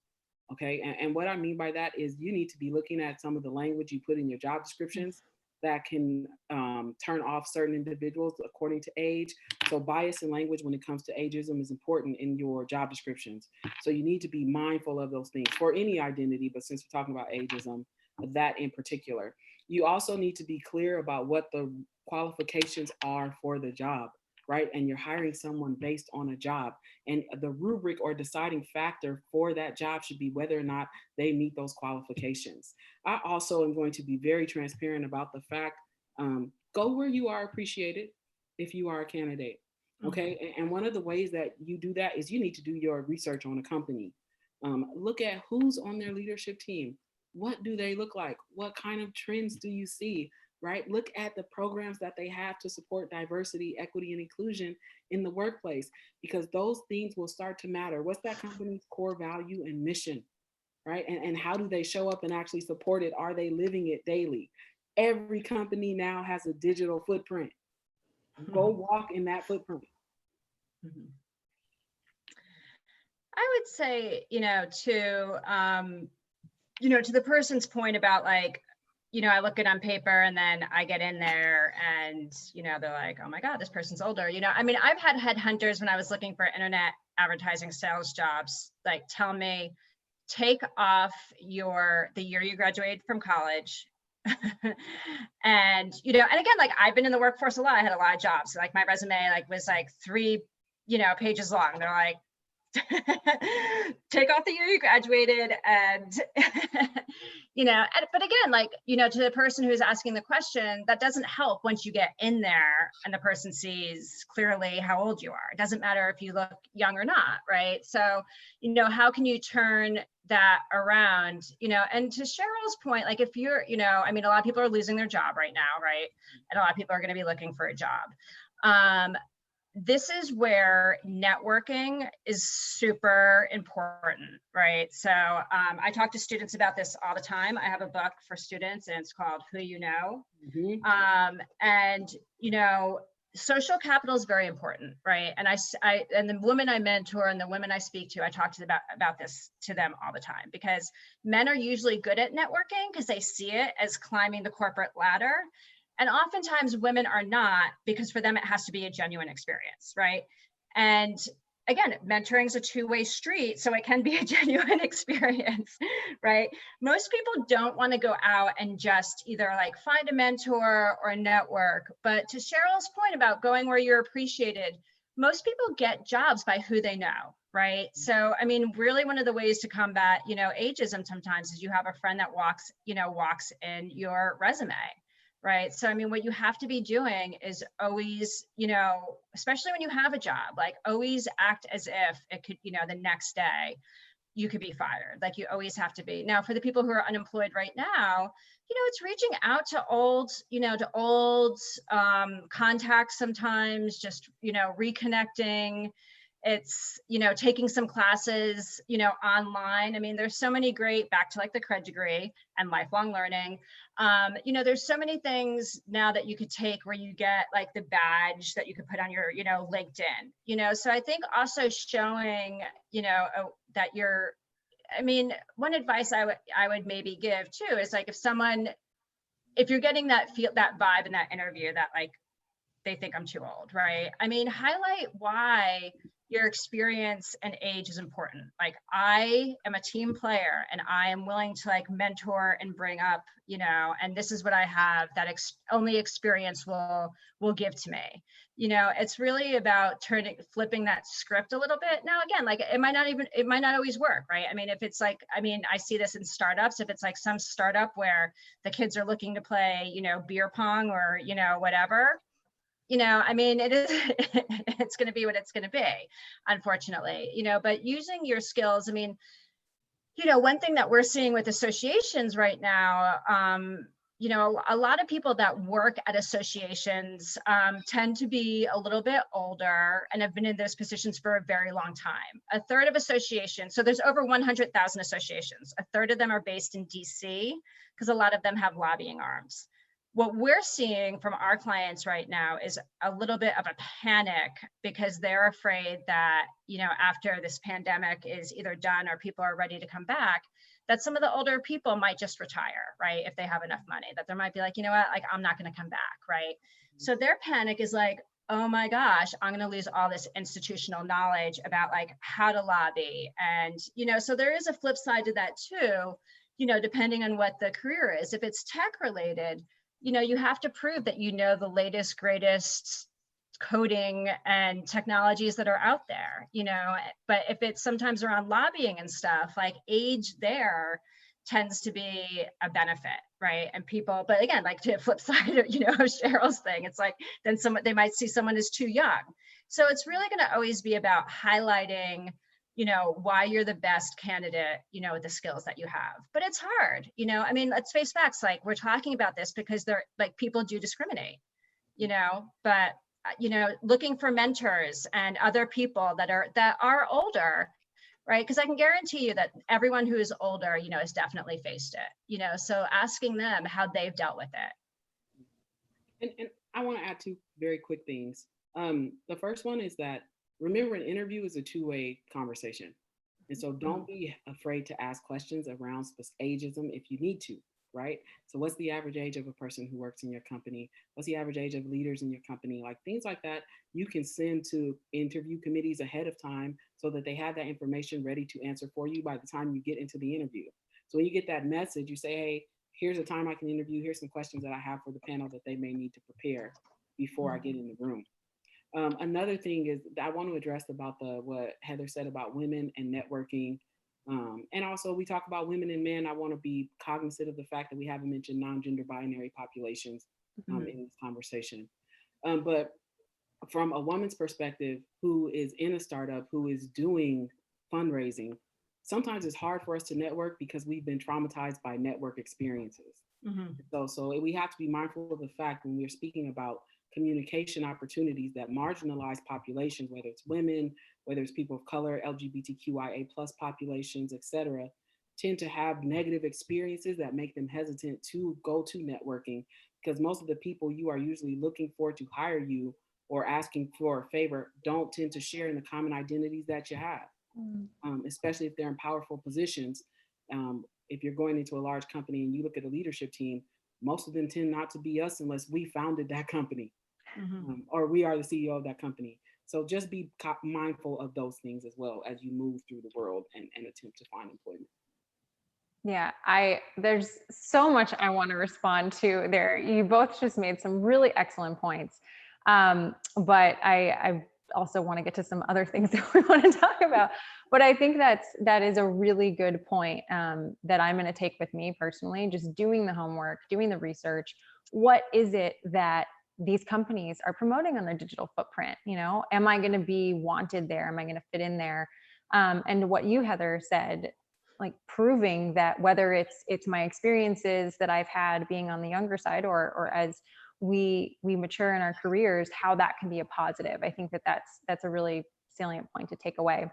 Okay. And what I mean by that is you need to be looking at some of the language you put in your job descriptions that can turn off certain individuals according to age. So bias in language when it comes to ageism is important in your job descriptions. So you need to be mindful of those things for any identity, but since we're talking about ageism, that in particular. You also need to be clear about what the qualifications are for the job, right? And you're hiring someone based on a job. And the rubric or deciding factor for that job should be whether or not they meet those qualifications. I also am going to be very transparent about the fact, go where you are appreciated if you are a candidate, okay? And one of the ways that you do that is you need to do your research on a company. Look at who's on their leadership team. What do they look like? What kind of trends do you see, right? Look at the programs that they have to support diversity, equity, and inclusion in the workplace, because those things will start to matter. What's that company's core value and mission, right? And how do they show up and actually support it? Are they living it daily? Every company now has a digital footprint. Go walk in that footprint. I would say, to the person's point about like, I look it on paper and then I get in there and, they're like, oh my God, this person's older. I mean, I've had headhunters when I was looking for internet advertising sales jobs, like tell me, take off the year you graduated from college. And, and again, like I've been in the workforce a lot. I had a lot of jobs. Like my resume was 3, pages long. They're like, take off the year you graduated and but again, to the person who's asking the question, that doesn't help once you get in there and the person sees clearly how old you are. It doesn't matter if you look young or not, right? So how can you turn that around, and to Cheryl's point, like if you're, I mean, a lot of people are losing their job right now, right? And a lot of people are going to be looking for a job. This is where networking is super important, right? So I talk to students about this all the time. I have a book for students and it's called Who You Know. And, social capital is very important, right? And and the women I mentor and the women I speak to, I talk to about this to them all the time, because men are usually good at networking because they see it as climbing the corporate ladder. And oftentimes women are not, because for them, it has to be a genuine experience, right? And again, mentoring is a two-way street, so it can be a genuine experience, right? Most people don't want to go out and just either like find a mentor or a network, but to Cheryl's point about going where you're appreciated, most people get jobs by who they know, right? So, I mean, really one of the ways to combat, ageism sometimes is you have a friend that walks in your resume, right? So, I mean, what you have to be doing is always, especially when you have a job, like always act as if it could, the next day you could be fired. Like you always have to be. Now, for the people who are unemployed right now, it's reaching out to old contacts sometimes, just, reconnecting. It's, taking some classes, online. I mean, there's so many great, back to like the cred degree and lifelong learning. There's so many things now that you could take where you get like the badge that you could put on your, LinkedIn, so I think also showing, that you're, I mean, one advice I would maybe give too is like if you're getting that vibe in that interview that like they think I'm too old, right? I mean, highlight why your experience and age is important. Like I am a team player and I am willing to like mentor and bring up, and this is what I have that only experience will give to me. It's really about flipping that script a little bit. Now, again, like it might not always work, right? I mean, if it's like, I see this in startups, if it's like some startup where the kids are looking to play, beer pong or, whatever, it is, it's going to be what it's going to be, unfortunately, but using your skills, I mean, one thing that we're seeing with associations right now, a lot of people that work at associations tend to be a little bit older and have been in those positions for a very long time. A third of associations, so there's over 100,000 associations. A third of them are based in DC because a lot of them have lobbying arms. What we're seeing from our clients right now is a little bit of a panic because they're afraid that, after this pandemic is either done or people are ready to come back, that some of the older people might just retire, right? If they have enough money, that there might be like, like I'm not going to come back, right? So their panic is like, oh my gosh, I'm going to lose all this institutional knowledge about like how to lobby. And, so there is a flip side to that too, depending on what the career is. If it's tech related, you have to prove that the latest, greatest coding and technologies that are out there, but if it's sometimes around lobbying and stuff, like age there tends to be a benefit, right? And people, but again, like to flip side of, Cheryl's thing, it's like, then they might see someone as too young. So it's really going to always be about highlighting why you're the best candidate, with the skills that you have. But it's hard, I mean, let's face facts. Like we're talking about this because they're like, people do discriminate, but, looking for mentors and other people that are older, right? Because I can guarantee you that everyone who is older, has definitely faced it, so asking them how they've dealt with it. And I want to add two very quick things. The first one is that remember, an interview is a two-way conversation. And so don't be afraid to ask questions around ageism if you need to, right? So what's the average age of a person who works in your company? What's the average age of leaders in your company? Like things like that, you can send to interview committees ahead of time so that they have that information ready to answer for you by the time you get into the interview. So when you get that message, you say, hey, here's a time I can interview. Here's some questions that I have for the panel that they may need to prepare before I get in the room. Another thing is that I want to address about what Heather said about women and networking. And also we talk about women and men. I want to be cognizant of the fact that we haven't mentioned non-gender binary populations in this conversation. But from a woman's perspective who is in a startup, who is doing fundraising, sometimes it's hard for us to network because we've been traumatized by network experiences. So we have to be mindful of the fact when we're speaking about communication opportunities that marginalized populations, whether it's women, whether it's people of color, LGBTQIA+ populations, et cetera, tend to have negative experiences that make them hesitant to go to networking because most of the people you are usually looking for to hire you or asking for a favor don't tend to share in the common identities that you have, especially if they're in powerful positions. If you're going into a large company and you look at a leadership team, most of them tend not to be us unless we founded that company. Or we are the CEO of that company. So just be mindful of those things as well as you move through the world and attempt to find employment. Yeah, there's so much I want to respond to there. You both just made some really excellent points. But also want to get to some other things that we want to talk about. But I think that is a really good point that I'm going to take with me personally, just doing the homework, doing the research. What is it that these companies are promoting on their digital footprint? You know, am I going to be wanted there? Am I going to fit in there? And what you, Heather, said, like proving that whether it's my experiences that I've had being on the younger side, or as we mature in our careers, how that can be a positive. I think that's a really salient point to take away.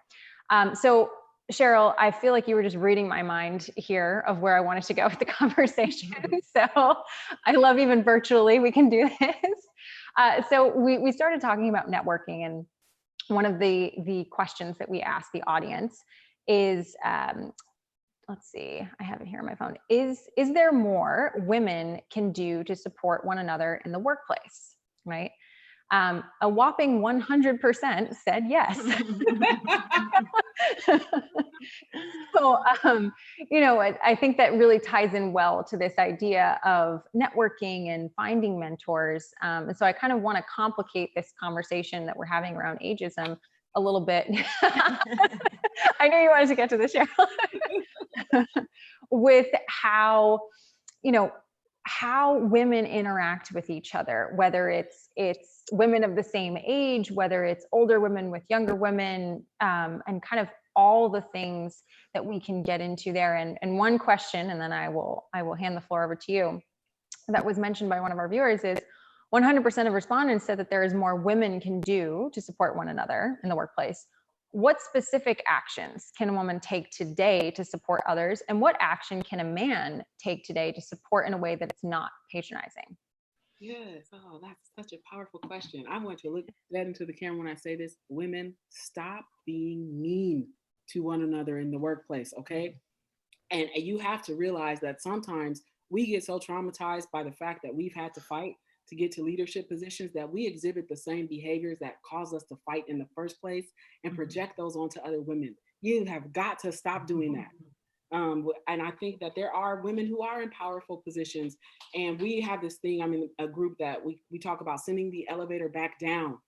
So Cheryl, I feel like you were just reading my mind here of where I wanted to go with the conversation. So I love, even virtually, we can do this. So we started talking about networking, and one of the questions that we asked the audience is, let's see, I have it here on my phone. Is there more women can do to support one another in the workplace, right? A whopping 100% said yes. So, you know, I think that really ties in well to this idea of networking and finding mentors. And so I kind of want to complicate this conversation that we're having around ageism a little bit. I know you wanted to get to the show. With how, you know, how women interact with each other, whether it's women of the same age, whether it's older women with younger women, and kind of all the things that we can get into there. And one question, and then I will hand the floor over to you, that was mentioned by one of our viewers is 100% of respondents said that there is more women can do to support one another in the workplace. What specific actions can a woman take today to support others? And what action can a man take today to support in a way that it's not patronizing? Yes. Oh, that's such a powerful question. I want to look that into the camera when I say this. Women, stop being mean to one another in the workplace, okay? And you have to realize that sometimes we get so traumatized by the fact that we've had to fight to get to leadership positions that we exhibit the same behaviors that cause us to fight in the first place and project those onto other women. You have got to stop doing that. And I think that there are women who are in powerful positions, and we have this thing, I'm in a group that we talk about sending the elevator back down,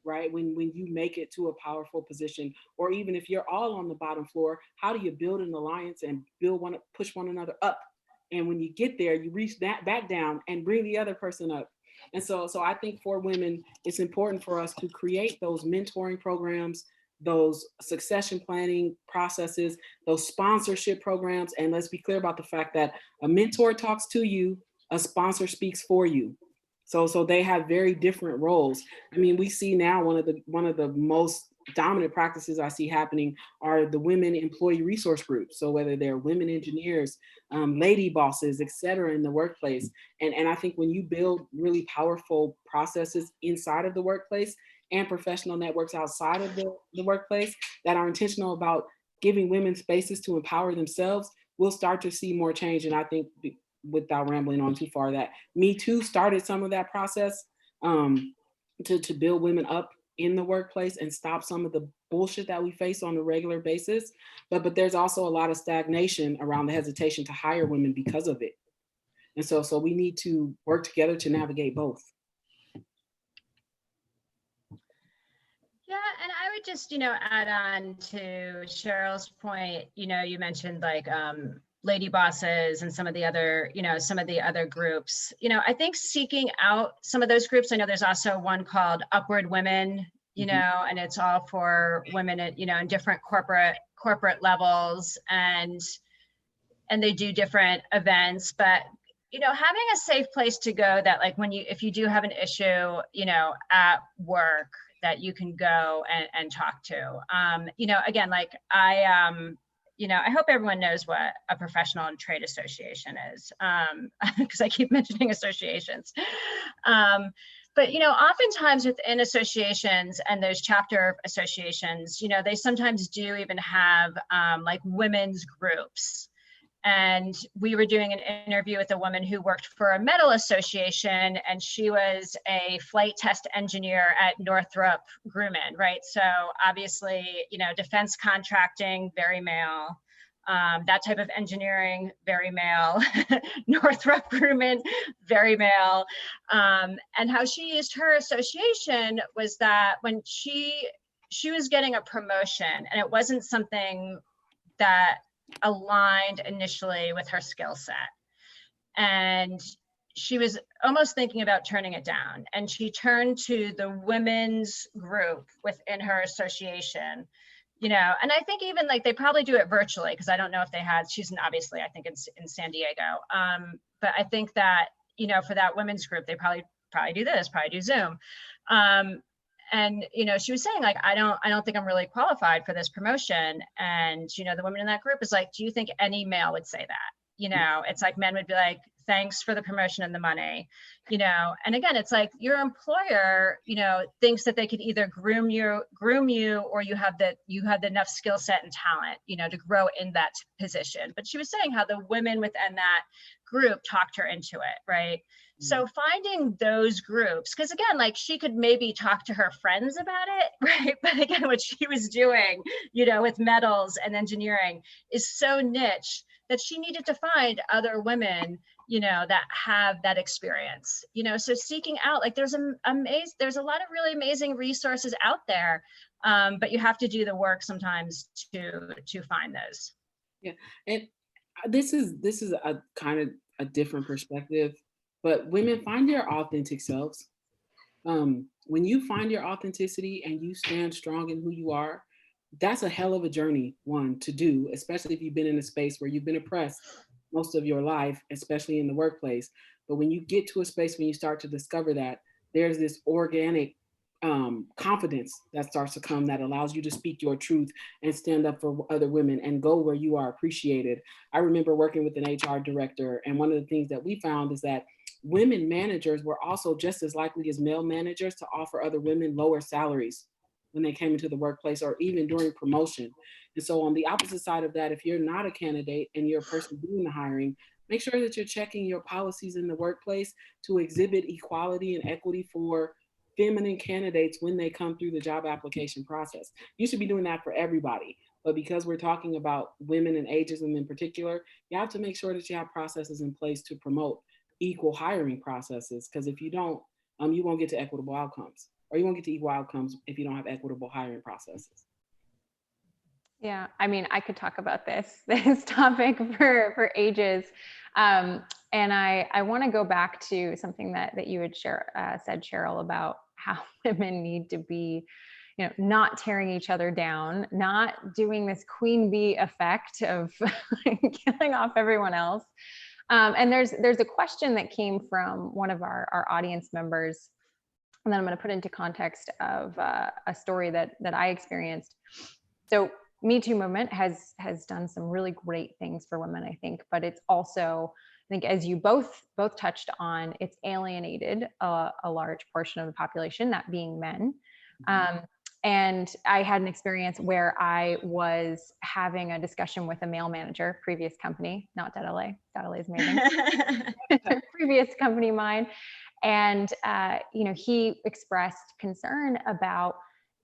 right? When you make it to a powerful position, or even if you're all on the bottom floor, how do you build an alliance and push one another up? And when you get there, you reach that back down and bring the other person up. And so I think for women, it's important for us to create those mentoring programs, those succession planning processes, those sponsorship programs. And let's be clear about the fact that a mentor talks to you, a sponsor speaks for you. So they have very different roles. I mean, we see now one of the most dominant practices I see happening are the women employee resource groups. So whether they're women engineers, lady bosses, et cetera, in the workplace. And I think when you build really powerful processes inside of the workplace and professional networks outside of the workplace that are intentional about giving women spaces to empower themselves, we'll start to see more change. And I think, without rambling on too far, that Me Too started some of that process to build women up in the workplace and stop some of the bullshit that we face on a regular basis. But there's also a lot of stagnation around the hesitation to hire women because of it. And so we need to work together to navigate both. Yeah, and I would just, add on to Cheryl's point. You mentioned like lady bosses and some of the other groups. I think seeking out some of those groups. I know there's also one called Upward Women, and it's all for women at, in different corporate levels, and they do different events. But having a safe place to go that, like, if you do have an issue, at work, that you can go and talk to. Again, like I hope everyone knows what a professional and trade association is, because I keep mentioning associations. But oftentimes within associations and those chapter associations, they sometimes do even have like women's groups. And we were doing an interview with a woman who worked for a metal association, and she was a flight test engineer at Northrop Grumman, right? So obviously, defense contracting, very male. That type of engineering, very male. Northrop Grumman, very male. And how she used her association was that when she was getting a promotion, and it wasn't something that aligned initially with her skill set. And she was almost thinking about turning it down. And she turned to the women's group within her association, you know, and I think even like they probably do it virtually, because I don't know if they had, she's obviously, I think in San Diego. But I think that, you know, for that women's group, they probably do this, probably do Zoom. And, you know, she was saying like, I don't think I'm really qualified for this promotion. And, you know, the women in that group is like, do you think any male would say that? You know, it's like men would be like, thanks for the promotion and the money, you know. And again, it's like your employer, you know, thinks that they could either groom you, or you have enough skill set and talent, you know, to grow in that position. But she was saying how the women within that group talked her into it, right? So finding those groups, because again, like she could maybe talk to her friends about it, right? But again, what she was doing, you know, with metals and engineering is so niche that she needed to find other women, you know, that have that experience, you know. So seeking out, like there's a lot of really amazing resources out there, but you have to do the work sometimes to find those. Yeah, and this is a kind of a different perspective, but women, find your authentic selves. When you find your authenticity and you stand strong in who you are, that's a hell of a journey, one, to do, especially if you've been in a space where you've been oppressed most of your life, especially in the workplace. But when you get to a space when you start to discover that, there's this organic confidence that starts to come that allows you to speak your truth and stand up for other women and go where you are appreciated. I remember working with an HR director, and one of the things that we found is that women managers were also just as likely as male managers to offer other women lower salaries when they came into the workplace or even during promotion. And so on the opposite side of that, if you're not a candidate and you're a person doing the hiring, make sure that you're checking your policies in the workplace to exhibit equality and equity for feminine candidates when they come through the job application process. You should be doing that for everybody. But because we're talking about women and ageism in particular, you have to make sure that you have processes in place to promote equal hiring processes. Because if you don't, you won't get to equitable outcomes, or you won't get to equal outcomes if you don't have equitable hiring processes. Yeah, I mean, I could talk about this topic for ages. And I want to go back to something that you had said, Cheryl, about how women need to be, you know, not tearing each other down, not doing this queen bee effect of killing off everyone else. And there's a question that came from one of our audience members, and then I'm going to put into context of a story that I experienced. So Me Too movement has done some really great things for women, I think, but it's also, I think, as you both touched on, it's alienated a large portion of the population, that being men. And I had an experience where I was having a discussion with a male manager, previous company, not dot.LA. dot.LA is amazing. Previous company of mine. And, you know, he expressed concern about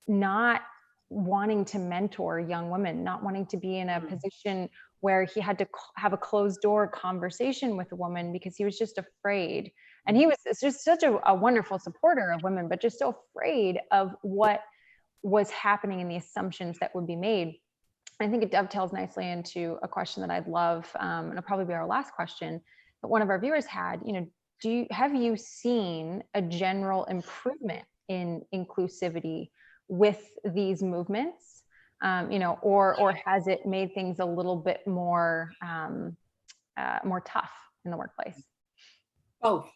not wanting to mentor young women, not wanting to be in a position where he had to have a closed door conversation with a woman because he was just afraid. And he was just such a wonderful supporter of women, but just so afraid of what was happening and the assumptions that would be made. I think it dovetails nicely into a question that I'd love, and it'll probably be our last question, but one of our viewers had, you know, have you seen a general improvement in inclusivity with these movements, you know, or has it made things a little bit more tough in the workplace? Both.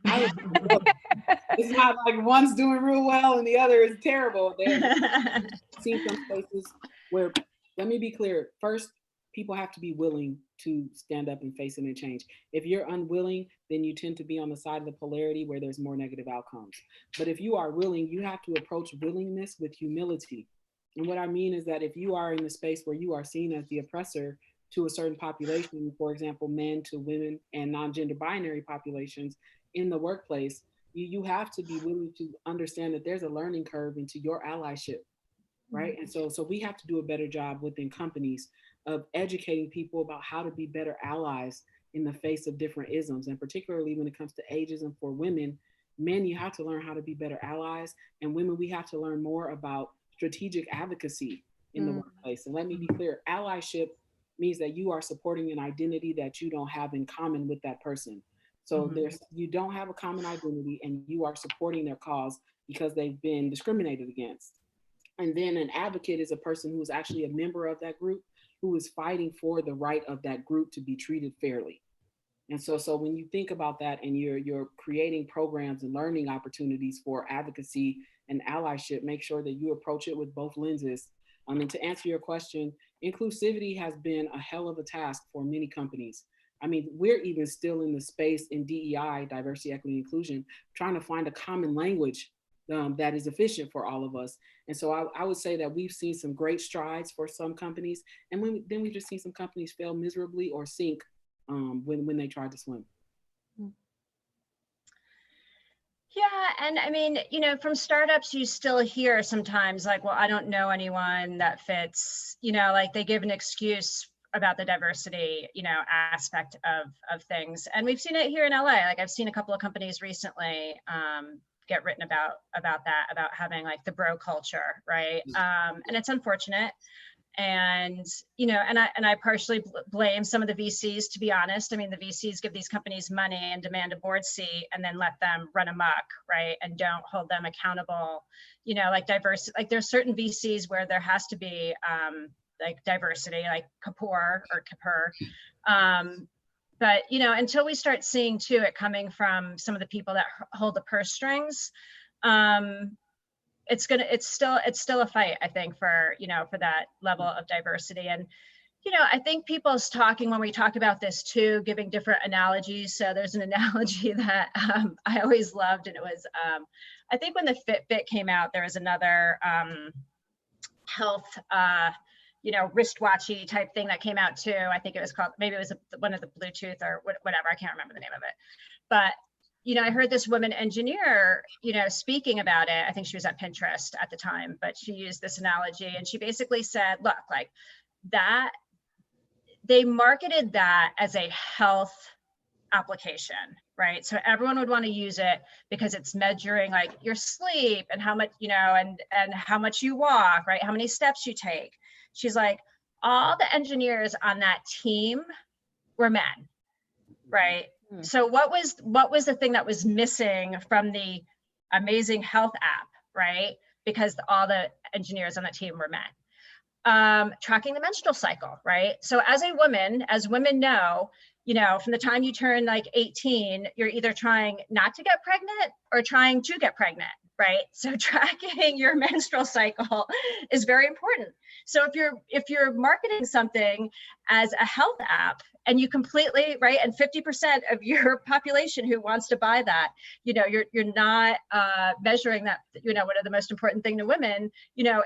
It's not like one's doing real well and the other is terrible. I've seen some places where, let me be clear, first, people have to be willing to stand up and face it and change. If you're unwilling, then you tend to be on the side of the polarity where there's more negative outcomes. But if you are willing, you have to approach willingness with humility. And what I mean is that if you are in the space where you are seen as the oppressor to a certain population, for example, men to women and non-gender binary populations in the workplace, you have to be willing to understand that there's a learning curve into your allyship, right? And so we have to do a better job within companies of educating people about how to be better allies in the face of different isms. And particularly when it comes to ageism for women, men, you have to learn how to be better allies. And women, we have to learn more about strategic advocacy in the workplace. And let me be clear, allyship means that you are supporting an identity that you don't have in common with that person. So you don't have a common identity and you are supporting their cause because they've been discriminated against. And then an advocate is a person who is actually a member of that group who is fighting for the right of that group to be treated fairly. And so when you think about that and you're creating programs and learning opportunities for advocacy and allyship, make sure that you approach it with both lenses. And to answer your question, inclusivity has been a hell of a task for many companies. I mean, we're even still in the space in DEI, diversity, equity, inclusion, trying to find a common language that is efficient for all of us. And so I would say that we've seen some great strides for some companies, and then we've just seen some companies fail miserably or sink when they tried to swim. Yeah, and I mean, you know, from startups, you still hear sometimes like, well, I don't know anyone that fits, you know, like they give an excuse about the diversity, you know, aspect of things. And we've seen it here in LA. Like I've seen a couple of companies recently get written about that, about having like the bro culture, right? And it's unfortunate. And, you know, and I partially blame some of the VCs, to be honest. I mean, the VCs give these companies money and demand a board seat and then let them run amok, right? And don't hold them accountable, you know, like diverse, like there's certain VCs where there has to be like diversity, like Kapoor. But, you know, until we start seeing too, it coming from some of the people that hold the purse strings, it's still a fight, I think, for, you know, for that level of diversity. And, you know, I think people's talking when we talk about this too, giving different analogies. So there's an analogy that I always loved, and it was, I think when the Fitbit came out, there was another health, you know, wristwatchy type thing that came out too. I think it was called, maybe it was one of the Bluetooth or whatever, I can't remember the name of it. But you know, I heard this woman engineer, you know, speaking about it. I think she was at Pinterest at the time, but she used this analogy and she basically said, look, like that, they marketed that as a health application, right? So everyone would want to use it because it's measuring like your sleep and how much, you know, and how much you walk, right? How many steps you take. She's like, all the engineers on that team were men, right? So what was the thing that was missing from the amazing health app, right? Because all the engineers on the team were men. Tracking the menstrual cycle, right? So as a woman, as women know, you know, from the time you turn like 18, you're either trying not to get pregnant or trying to get pregnant, right? So tracking your menstrual cycle is very important. So if you're marketing something as a health app and you completely, right, and 50% of your population who wants to buy that, you know, you're not measuring that, you know, what are the most important thing to women, you know,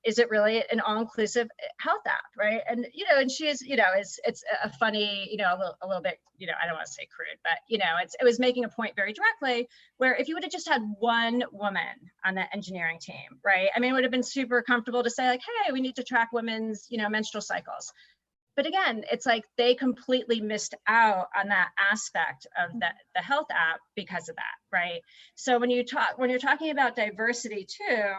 is it really an all-inclusive health app, right? And, you know, and she is, you know, it's a funny, you know, a little bit, you know, I don't want to say crude, but, you know, it was making a point very directly where if you would have just had one woman on the engineering team, right? I mean, it would have been super comfortable to say like, hey, we need to track women's, you know, menstrual cycles. But again, it's like they completely missed out on that aspect of the health app because of that, right? So when you're talking about diversity too,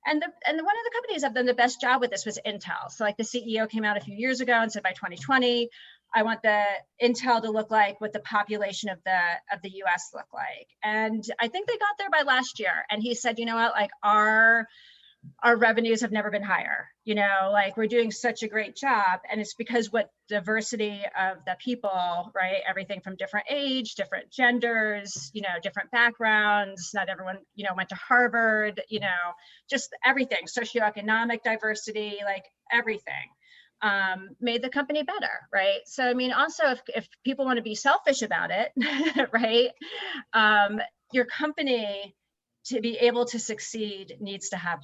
and one of the companies that have done the best job with this was Intel. So like the CEO came out a few years ago and said by 2020, I want the Intel to look like what the population of the US look like. And I think they got there by last year. And he said, you know what, like our revenues have never been higher, you know, like we're doing such a great job. And it's because what diversity of the people, right? Everything from different age, different genders, you know, different backgrounds, not everyone, you know, went to Harvard, you know, just everything, socioeconomic diversity, like everything. Made the company better, right? So, I mean, also if people want to be selfish about it, right? Your company, to be able to succeed, needs to have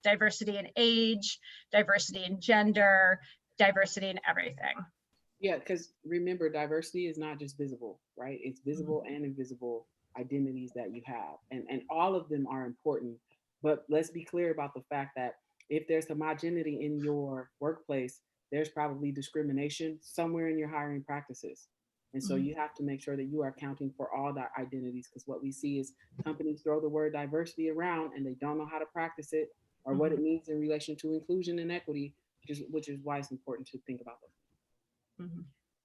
diversity in age, diversity in gender, diversity in everything. Yeah, because remember, diversity is not just visible, right? It's visible and invisible identities that you have. And all of them are important. But let's be clear about the fact that if there's homogeneity in your workplace, there's probably discrimination somewhere in your hiring practices. And so you have to make sure that you are accounting for all the identities, because what we see is companies throw the word diversity around and they don't know how to practice it or what it means in relation to inclusion and equity, which is why it's important to think about those.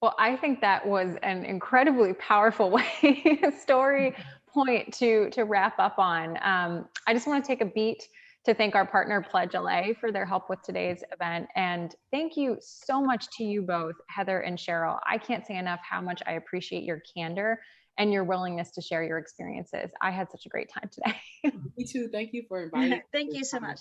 Well, I think that was an incredibly powerful way, story point to wrap up on. I just want to take a beat to thank our partner Pledge LA for their help with today's event. And thank you so much to you both, Heather and Cheryl. I can't say enough how much I appreciate your candor and your willingness to share your experiences. I had such a great time today. Me too. Thank you for inviting me. Thank you so much.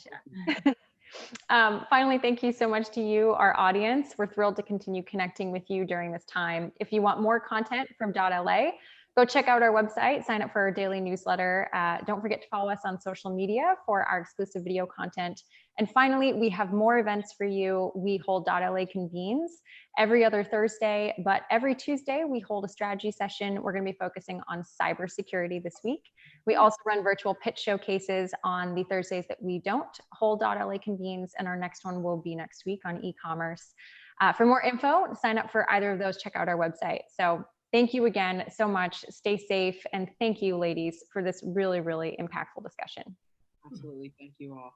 Finally, thank you so much to you, our audience. We're thrilled to continue connecting with you during this time. If you want more content from .LA, go check out our website, sign up for our daily newsletter. Don't forget to follow us on social media for our exclusive video content. And finally, we have more events for you. We hold .LA Convenes every other Thursday, but every Tuesday we hold a strategy session. We're going to be focusing on cybersecurity this week. We also run virtual pitch showcases on the Thursdays that we don't hold .LA Convenes, and our next one will be next week on e-commerce. For more info, sign up for either of those, check out our website. So thank you again so much. Stay safe. And thank you, ladies, for this really, really impactful discussion. Absolutely. Thank you all.